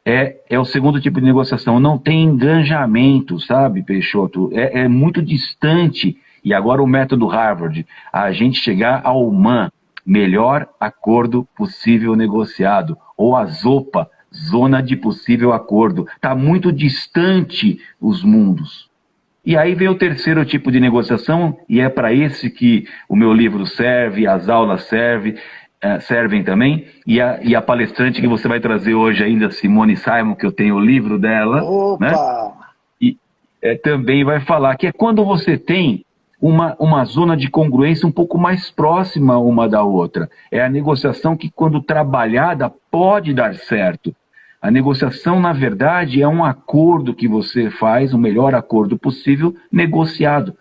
É o segundo tipo de negociação. Não tem engajamento, sabe, Peixoto? É muito distante. E agora o método Harvard, a gente chegar ao MAN, melhor acordo possível negociado, ou a ZOPA, zona de possível acordo. Está muito distante os mundos. E aí vem o terceiro tipo de negociação, e é para esse que o meu livro serve, as aulas servem também, e a palestrante que você vai trazer hoje ainda, Simone Simon, que eu tenho o livro dela, né? E também vai falar que é quando você tem uma zona de congruência um pouco mais próxima uma da outra. É a negociação que, quando trabalhada, pode dar certo. A negociação, na verdade, é um acordo que você faz, o melhor acordo possível, negociado.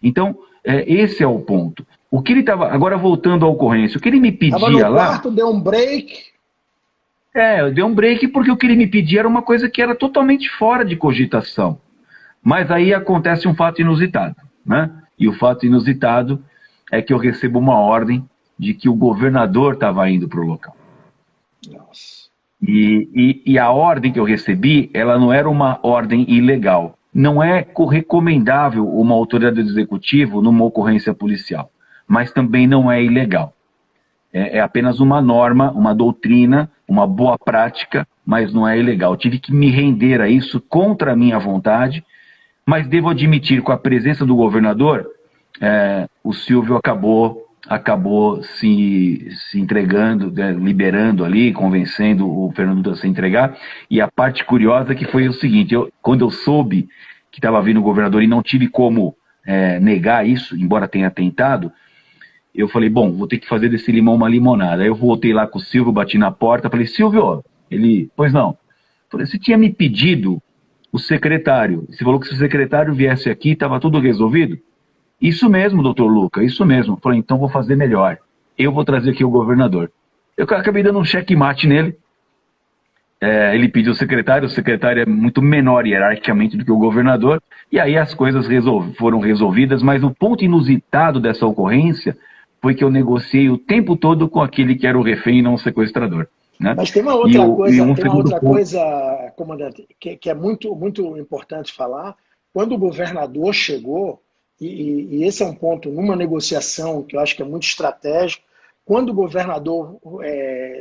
Então, esse é o ponto. O que ele estava... Agora, voltando à ocorrência, o que ele me pedia lá... Estava no quarto, deu um break... deu um break porque o que ele me pedia era uma coisa que era totalmente fora de cogitação. Mas aí acontece um fato inusitado, né? E o fato inusitado é que eu recebo uma ordem de que o governador estava indo para o local. Nossa. E a ordem que eu recebi, ela não era uma ordem ilegal. Não é recomendável uma autoridade do executivo numa ocorrência policial, mas também não é ilegal. É apenas uma norma, uma doutrina, uma boa prática, mas não é ilegal. Eu tive que me render a isso contra a minha vontade, mas devo admitir, com a presença do governador, o Silvio acabou se entregando, liberando ali, convencendo o Fernando a se entregar. E a parte curiosa que foi o seguinte, quando eu soube que estava vindo o governador e não tive como negar isso, embora tenha tentado, eu falei, bom, vou ter que fazer desse limão uma limonada. Aí eu voltei lá com o Silvio, bati na porta, falei, Silvio, pois não. Falei, você tinha me pedido o secretário, você falou que se o secretário viesse aqui, estava tudo resolvido? Isso mesmo, doutor Luca, isso mesmo. Falei, então vou fazer melhor. Eu vou trazer aqui o governador. Eu acabei dando um checkmate nele. Ele pediu o secretário é muito menor hierarquicamente do que o governador, e aí as coisas foram resolvidas, mas o ponto inusitado dessa ocorrência foi que eu negociei o tempo todo com aquele que era o refém e não o sequestrador. Né? Mas tem uma outra coisa, comandante, que é muito, muito importante falar. Quando o governador chegou, e esse é um ponto numa negociação que eu acho que é muito estratégico, quando o governador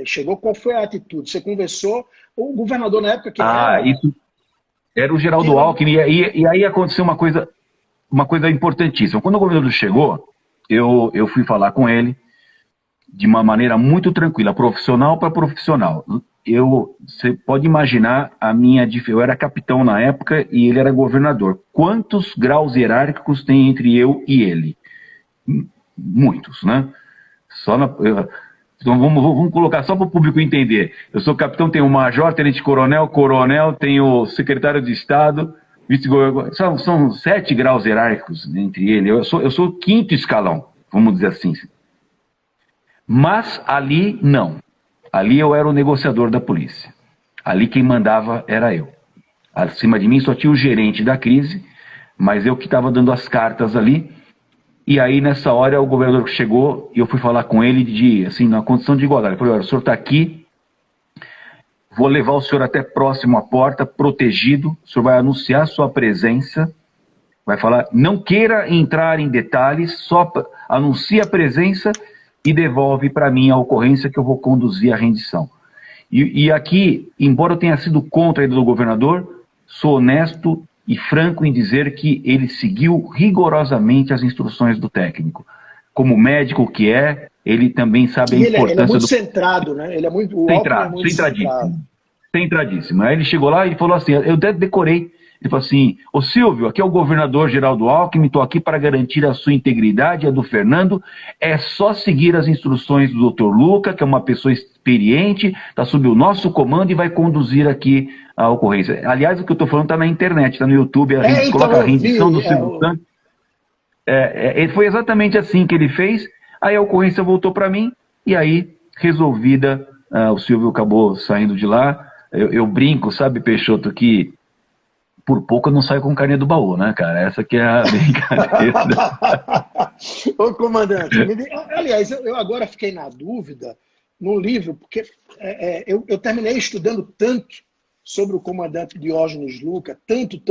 chegou, qual foi a atitude? Você conversou, o governador na época que era... Era o Geraldo Alckmin, e aí aconteceu uma coisa importantíssima. Quando o governador chegou, eu fui falar com ele de uma maneira muito tranquila, profissional para profissional. Você pode imaginar eu era capitão na época e ele era governador. Quantos graus hierárquicos tem entre eu e ele? Muitos, né? Então vamos colocar só para o público entender. Eu sou capitão, tenho major, tenente-coronel, coronel, tenho secretário de Estado, vice-governador. São 7 graus hierárquicos entre ele. Eu sou o 5º escalão, vamos dizer assim. Mas ali, não. Ali eu era o negociador da polícia. Ali quem mandava era eu. Acima de mim só tinha o gerente da crise, mas eu que estava dando as cartas ali. E aí, nessa hora, o governador chegou e eu fui falar com ele assim, na condição de igualdade. Eu falei, olha, o senhor está aqui, vou levar o senhor até próximo à porta, protegido, o senhor vai anunciar sua presença, vai falar, não queira entrar em detalhes, só anuncie a presença e devolve para mim a ocorrência que eu vou conduzir a rendição. E aqui, embora eu tenha sido contra a ida do governador, sou honesto e franco em dizer que ele seguiu rigorosamente as instruções do técnico. Como médico que ele também sabe a importância ele é muito centrado, né? Ele é muito centradíssimo. Centradíssimo. Aí ele chegou lá e falou assim, eu decorei, ele falou assim, ô Silvio, aqui é o governador Geraldo Alckmin, estou aqui para garantir a sua integridade e a do Fernando, é só seguir as instruções do Dr. Luca, que é uma pessoa experiente, está sob o nosso comando e vai conduzir aqui a ocorrência. Aliás, o que eu estou falando está na internet, está no YouTube, a gente coloca a rendição do Silvio Santos. Foi exatamente assim que ele fez, aí a ocorrência voltou para mim, e aí, resolvida, o Silvio acabou saindo de lá. Eu brinco, sabe, Peixoto, que por pouco eu não saio com carne do baú, né, cara? Essa que é a brincadeira. Ô, comandante, aliás, eu agora fiquei na dúvida no livro, porque eu terminei estudando tanto sobre o comandante Diógenes Luca, tanto,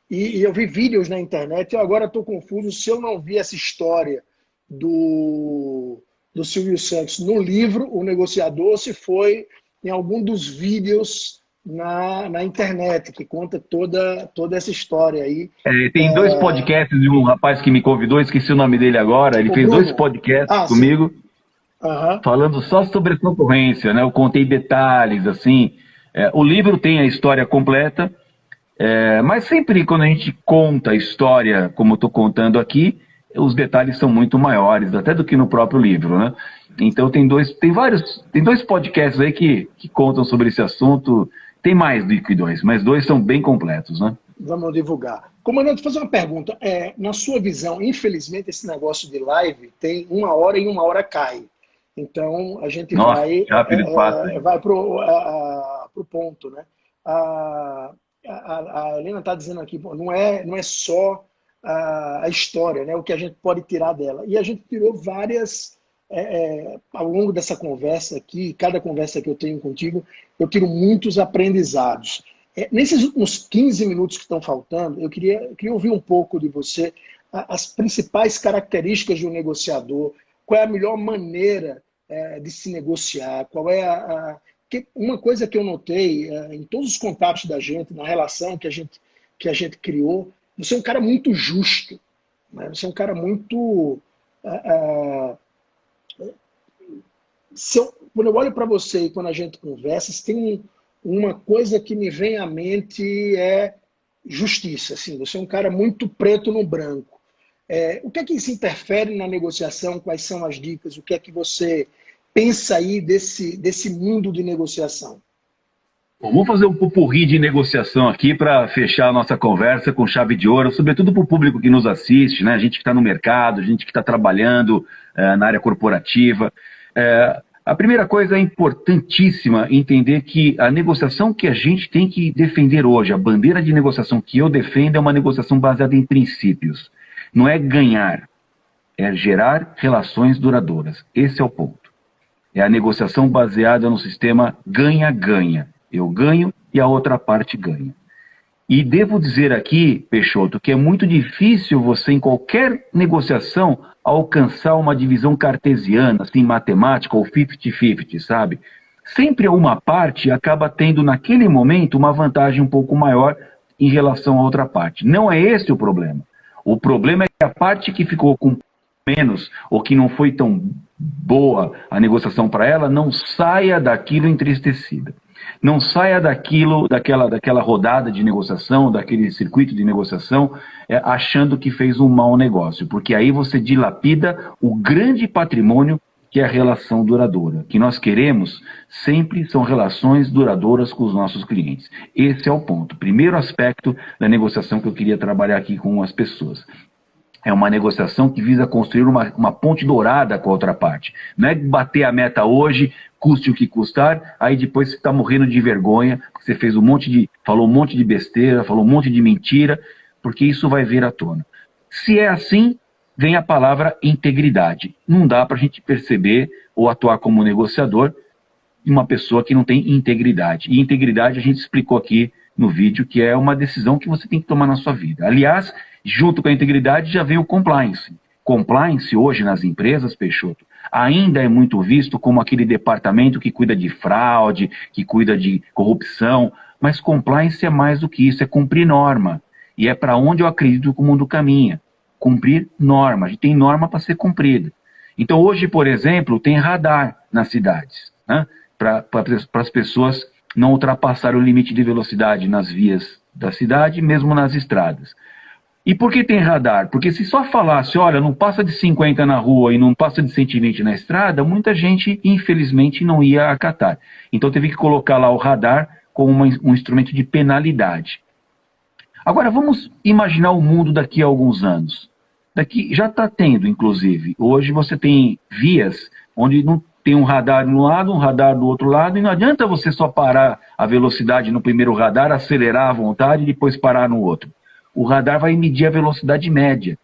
e eu vi vídeos na internet, e eu agora estou confuso se eu não vi essa história do Silvio Santos no livro O Negociador, se foi em algum dos vídeos na internet, que conta toda essa história aí. Tem 2 podcasts de um rapaz que me convidou, esqueci o nome dele agora, ele fez Bruno. 2 podcasts comigo, falando só sobre a concorrência, né? Eu contei detalhes, assim. O livro tem a história completa, mas sempre quando a gente conta a história, como eu estou contando aqui, os detalhes são muito maiores, até do que no próprio livro, né? Então tem 2 podcasts aí que contam sobre esse assunto. Tem mais do que 2, mas 2 são bem completos, né? Vamos divulgar. Comandante, vou fazer uma pergunta. Na sua visão, infelizmente, esse negócio de live tem 1 hora e 1 hora cai. Então, a gente vai para o ponto, né? A Helena está dizendo aqui, não é só a história, né? O que a gente pode tirar dela. E a gente tirou várias... ao longo dessa conversa aqui, cada conversa que eu tenho contigo, eu tiro muitos aprendizados. Nesses últimos 15 minutos que estão faltando, eu queria ouvir um pouco de você as principais características de um negociador, qual é a melhor maneira de se negociar, qual é uma coisa que eu notei em todos os contatos da gente, na relação que a gente criou, você é um cara muito justo, né? Você é um cara muito... Quando eu olho para você e quando a gente conversa, se tem uma coisa que me vem à mente é justiça. Assim, você é um cara muito preto no branco. O que é que isso interfere na negociação? Quais são as dicas? O que é que você pensa aí desse mundo de negociação? Bom, vamos fazer um pupurri de negociação aqui para fechar a nossa conversa com chave de ouro, sobretudo para o público que nos assiste, né? A gente que está no mercado, a gente que está trabalhando na área corporativa. A primeira coisa é importantíssima entender que a negociação que a gente tem que defender hoje, a bandeira de negociação que eu defendo é uma negociação baseada em princípios. Não é ganhar, é gerar relações duradouras. Esse é o ponto. É a negociação baseada no sistema ganha-ganha. Eu ganho e a outra parte ganha. E devo dizer aqui, Peixoto, que é muito difícil você, em qualquer negociação, alcançar uma divisão cartesiana, assim, matemática, ou 50-50, sabe? sempre uma parte acaba tendo naquele momento uma vantagem um pouco maior em relação à outra parte. Não é esse o problema. O problema é que a parte que ficou com menos, ou que não foi tão boa a negociação para ela, não saia daquilo entristecida. Não saia daquela rodada de negociação, daquele circuito de negociação, achando que fez um mau negócio, porque aí você dilapida o grande patrimônio que é a relação duradoura. O que nós queremos sempre são relações duradouras com os nossos clientes. Esse é o ponto. Primeiro aspecto da negociação que eu queria trabalhar aqui com as pessoas. É uma negociação que visa construir uma ponte dourada com a outra parte. Não é bater a meta hoje, custe o que custar, aí depois você está morrendo de vergonha, porque você fez falou um monte de besteira, falou um monte de mentira, porque isso vai vir à tona. Se é assim, vem a palavra integridade. Não dá para a gente perceber ou atuar como negociador uma pessoa que não tem integridade. E integridade a gente explicou aqui no vídeo que é uma decisão que você tem que tomar na sua vida. Aliás, junto com a integridade já vem o compliance. Compliance hoje nas empresas, Peixoto, ainda é muito visto como aquele departamento que cuida de fraude, que cuida de corrupção, mas compliance é mais do que isso, é cumprir norma. E é para onde eu acredito que o mundo caminha. Cumprir norma. A gente tem norma para ser cumprida. Então hoje, por exemplo, tem radar nas cidades, né? Para as pessoas não ultrapassarem o limite de velocidade nas vias da cidade, mesmo nas estradas. E por que tem radar? Porque se só falasse, olha, não passa de 50 na rua e não passa de 120 na estrada, muita gente, infelizmente, não ia acatar. Então teve que colocar lá o radar como um instrumento de penalidade. Agora vamos imaginar o mundo daqui a alguns anos. Daqui já está tendo, inclusive. Hoje você tem vias onde não tem um radar de um lado, um radar do outro lado, e não adianta você só parar a velocidade no primeiro radar, acelerar à vontade e depois parar no outro. O radar vai medir a velocidade média.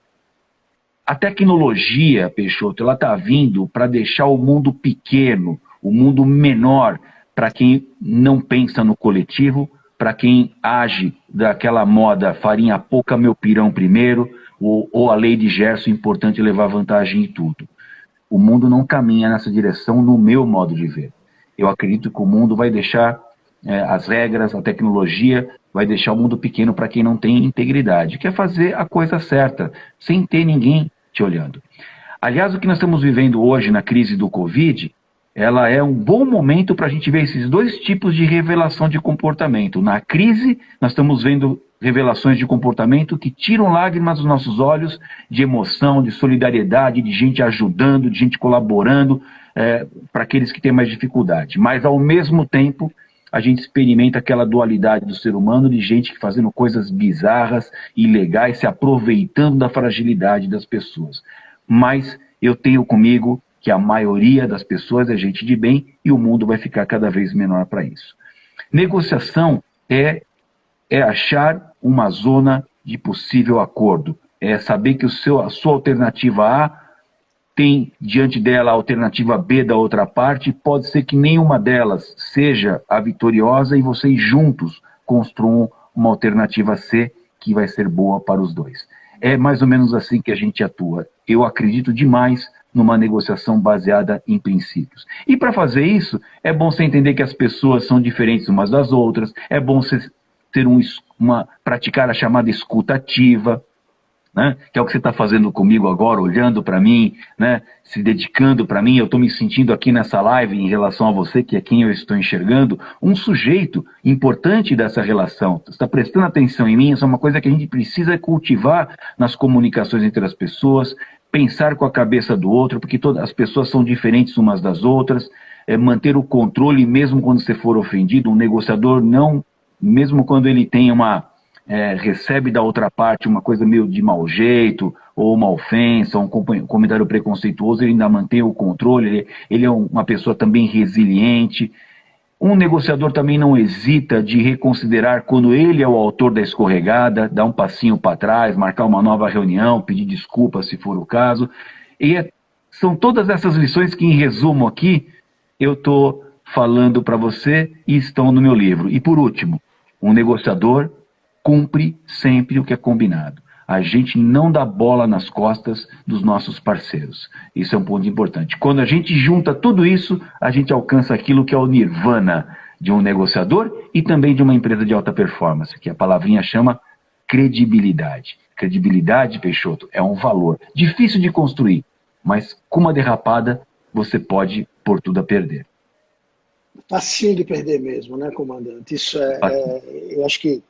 A tecnologia, Peixoto, ela está vindo para deixar o mundo pequeno, o mundo menor, para quem não pensa no coletivo, para quem age daquela moda farinha pouca, meu pirão primeiro, ou a lei de Gerson, importante levar vantagem em tudo. O mundo não caminha nessa direção no meu modo de ver. Eu acredito que o mundo vai deixar as regras, a tecnologia, vai deixar o mundo pequeno para quem não tem integridade. Quer fazer a coisa certa, sem ter ninguém te olhando. Aliás, o que nós estamos vivendo hoje na crise do Covid, ela é um bom momento para a gente ver esses dois tipos de revelação de comportamento. Na crise, nós estamos vendo revelações de comportamento que tiram lágrimas dos nossos olhos, de emoção, de solidariedade, de gente ajudando, de gente colaborando para aqueles que têm mais dificuldade. Mas, ao mesmo tempo, a gente experimenta aquela dualidade do ser humano de gente fazendo coisas bizarras, ilegais, se aproveitando da fragilidade das pessoas. Mas eu tenho comigo que a maioria das pessoas é gente de bem e o mundo vai ficar cada vez menor para isso. Negociação é achar uma zona de possível acordo. É saber que a sua alternativa A tem diante dela a alternativa B da outra parte, pode ser que nenhuma delas seja a vitoriosa e vocês juntos construam uma alternativa C que vai ser boa para os dois. É mais ou menos assim que a gente atua. Eu acredito demais numa negociação baseada em princípios. E para fazer isso, é bom você entender que as pessoas são diferentes umas das outras, é bom você ter praticar a chamada escuta ativa, né? Que é o que você está fazendo comigo agora, olhando para mim, né? Se dedicando para mim. Eu estou me sentindo aqui nessa live em relação a você, que é quem eu estou enxergando, um sujeito importante dessa relação. Você está prestando atenção em mim, isso é uma coisa que a gente precisa cultivar nas comunicações entre as pessoas, pensar com a cabeça do outro, porque todas as pessoas são diferentes umas das outras, manter o controle mesmo quando você for ofendido. Um negociador não, mesmo quando ele tem recebe da outra parte uma coisa meio de mau jeito, ou uma ofensa, um comentário preconceituoso, ele ainda mantém o controle, ele é uma pessoa também resiliente. Um negociador também não hesita de reconsiderar quando ele é o autor da escorregada, dar um passinho para trás, marcar uma nova reunião, pedir desculpas se for o caso. E são todas essas lições que, em resumo aqui, eu estou falando para você e estão no meu livro. E por último, um negociador cumpre sempre o que é combinado. A gente não dá bola nas costas dos nossos parceiros. Isso é um ponto importante. Quando a gente junta tudo isso, a gente alcança aquilo que é o nirvana de um negociador e também de uma empresa de alta performance, que a palavrinha chama credibilidade. Credibilidade, Peixoto, é um valor difícil de construir, mas com uma derrapada você pode pôr tudo a perder. Facinho de perder mesmo, né, comandante? Isso eu acho que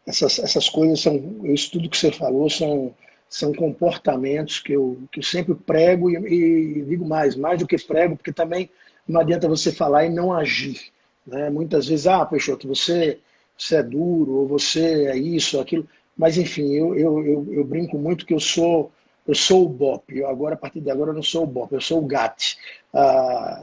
essas coisas são, isso tudo que você falou são comportamentos que eu sempre prego e digo mais do que prego, porque também não adianta você falar e não agir, né? Muitas vezes, Peixoto, você é duro, ou você é isso, aquilo, mas enfim, eu brinco muito que eu sou o BOP. Agora, a partir de agora, eu não sou o BOP, eu sou o GAT.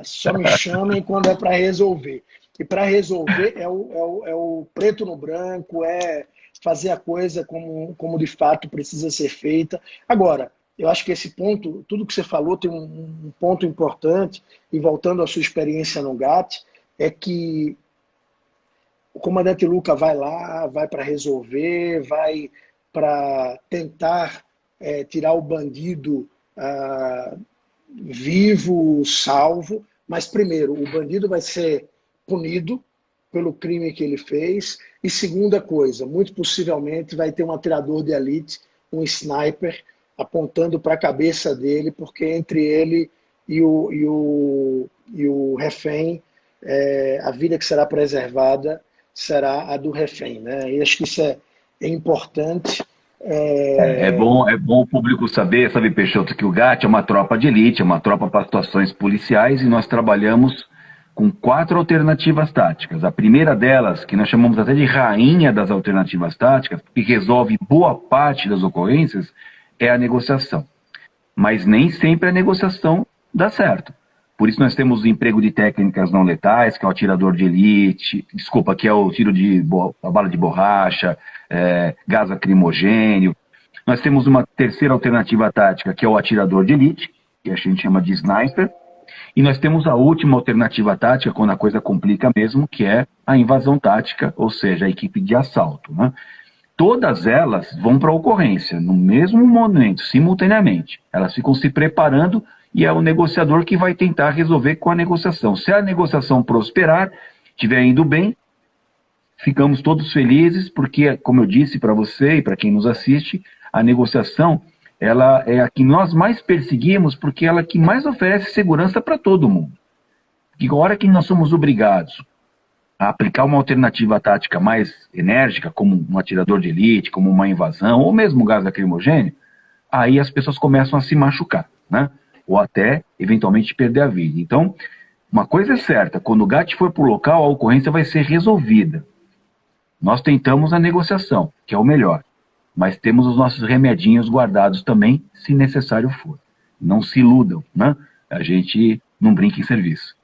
Só me chamem quando é para resolver. E para resolver é o preto no branco, é fazer a coisa como de fato precisa ser feita. Agora, eu acho que esse ponto, tudo que você falou tem um ponto importante, e voltando à sua experiência no GAT, é que o comandante Luca vai lá, vai para resolver, vai para tentar tirar o bandido vivo, salvo, mas primeiro, o bandido vai ser punido pelo crime que ele fez, e segunda coisa, muito possivelmente vai ter um atirador de elite, um sniper, apontando para a cabeça dele, porque entre ele e o refém, a vida que será preservada será a do refém, né? E acho que isso é importante. É bom o público saber, sabe, Peixoto, que o GAT é uma tropa de elite, é uma tropa para situações policiais, e nós trabalhamos com 4 alternativas táticas. A primeira delas, que nós chamamos até de rainha das alternativas táticas, que resolve boa parte das ocorrências, é a negociação. Mas nem sempre a negociação dá certo. Por isso nós temos o emprego de técnicas não letais, que é o atirador de elite, que é o tiro a bala de borracha, gás lacrimogênio. Nós temos uma terceira alternativa tática, que é o atirador de elite, que a gente chama de sniper. E nós temos a última alternativa tática, quando a coisa complica mesmo, que é a invasão tática, ou seja, a equipe de assalto, né? Todas elas vão para a ocorrência, no mesmo momento, simultaneamente. Elas ficam se preparando e é o negociador que vai tentar resolver com a negociação. Se a negociação prosperar, estiver indo bem, ficamos todos felizes, porque, como eu disse para você e para quem nos assiste, a negociação ela é a que nós mais perseguimos, porque ela é a que mais oferece segurança para todo mundo. E a hora que nós somos obrigados a aplicar uma alternativa tática mais enérgica, como um atirador de elite, como uma invasão, ou mesmo gás lacrimogênio, aí as pessoas começam a se machucar, né? Ou até, eventualmente, perder a vida. Então, uma coisa é certa, quando o GAT for para o local, a ocorrência vai ser resolvida. Nós tentamos a negociação, que é o melhor, mas temos os nossos remedinhos guardados também, se necessário for. Não se iludam, né? A gente não brinca em serviço.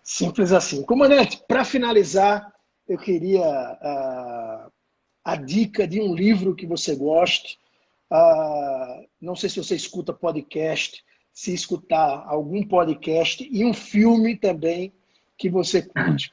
Simples assim. Comandante, para finalizar, eu queria a dica de um livro que você goste. Não sei se você escuta podcast, se escutar algum podcast, e um filme também que você curte.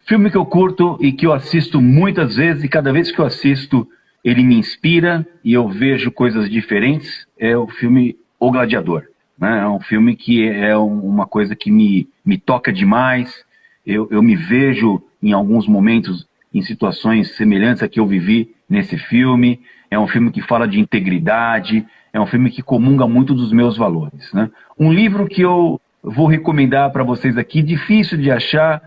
Filme que eu curto e que eu assisto muitas vezes, e cada vez que eu assisto, ele me inspira e eu vejo coisas diferentes, é o filme O Gladiador. Né? É um filme que é uma coisa que me toca demais. Eu me vejo em alguns momentos em situações semelhantes a que eu vivi nesse filme. É um filme que fala de integridade, é um filme que comunga muito dos meus valores. Né? Um livro que eu vou recomendar para vocês aqui, difícil de achar,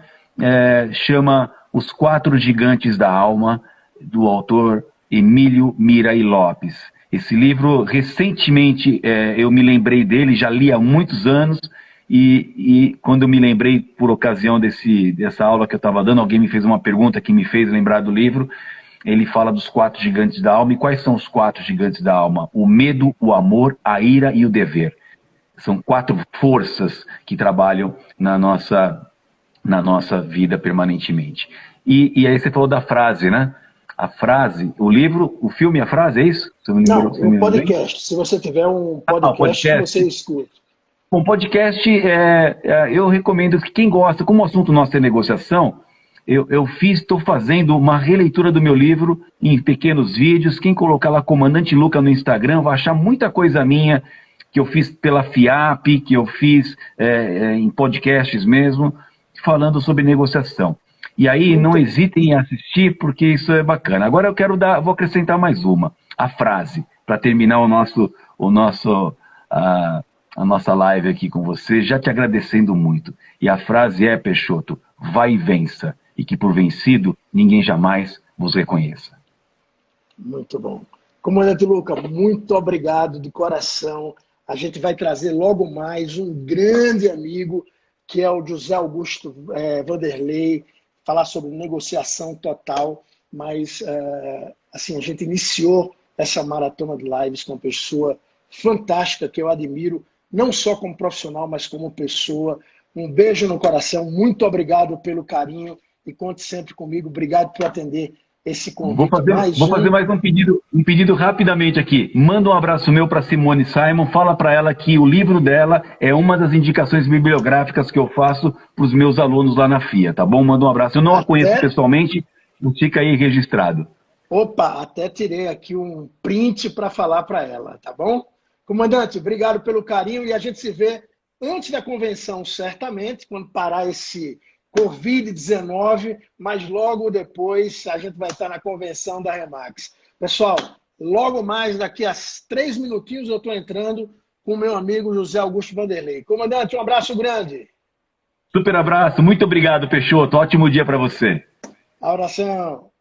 chama Os 4 Gigantes da Alma, do autor Emílio Miray Lopes. Esse livro, recentemente, eu me lembrei dele, já li há muitos anos, e quando eu me lembrei, por ocasião dessa aula que eu estava dando, alguém me fez uma pergunta que me fez lembrar do livro. Ele fala dos 4 gigantes da alma. E quais são os 4 gigantes da alma? O medo, o amor, a ira e o dever. São 4 forças que trabalham na nossa vida permanentemente. E aí você falou da frase, né? A frase, o livro, o filme, a frase, é isso? Não, um podcast. Se você tiver um podcast, você escuta. Um podcast, eu recomendo que quem gosta, como o assunto nosso é negociação, estou fazendo uma releitura do meu livro em pequenos vídeos. Quem colocar lá Comandante Luca no Instagram vai achar muita coisa minha que eu fiz pela FIAP, que eu fiz em podcasts mesmo, falando sobre negociação. E aí não hesitem em assistir, porque isso é bacana. Agora vou acrescentar mais uma, a frase, para terminar a nossa live aqui com você, já te agradecendo muito. E a frase é, Peixoto, vai e vença, e que por vencido ninguém jamais vos reconheça. Muito bom. Comandante Luca, muito obrigado de coração. A gente vai trazer logo mais um grande amigo, que é o José Augusto Vanderlei, falar sobre negociação total, mas assim, a gente iniciou essa maratona de lives com uma pessoa fantástica, que eu admiro, não só como profissional, mas como pessoa. Um beijo no coração, muito obrigado pelo carinho e conte sempre comigo. Obrigado por atender esse convite. Vou fazer mais um pedido rapidamente aqui. Manda um abraço meu para Simone Simon, fala para ela que o livro dela é uma das indicações bibliográficas que eu faço para os meus alunos lá na FIA, tá bom? Manda um abraço. Eu não a conheço pessoalmente, fica aí registrado. Opa, até tirei aqui um print para falar para ela, tá bom? Comandante, obrigado pelo carinho e a gente se vê antes da convenção, certamente, quando parar esse Covid-19, mas logo depois a gente vai estar na convenção da Remax. Pessoal, logo mais, daqui a 3 minutinhos, eu estou entrando com o meu amigo José Augusto Vanderlei. Comandante, um abraço grande. Super abraço, muito obrigado, Peixoto. Ótimo dia para você. Abração.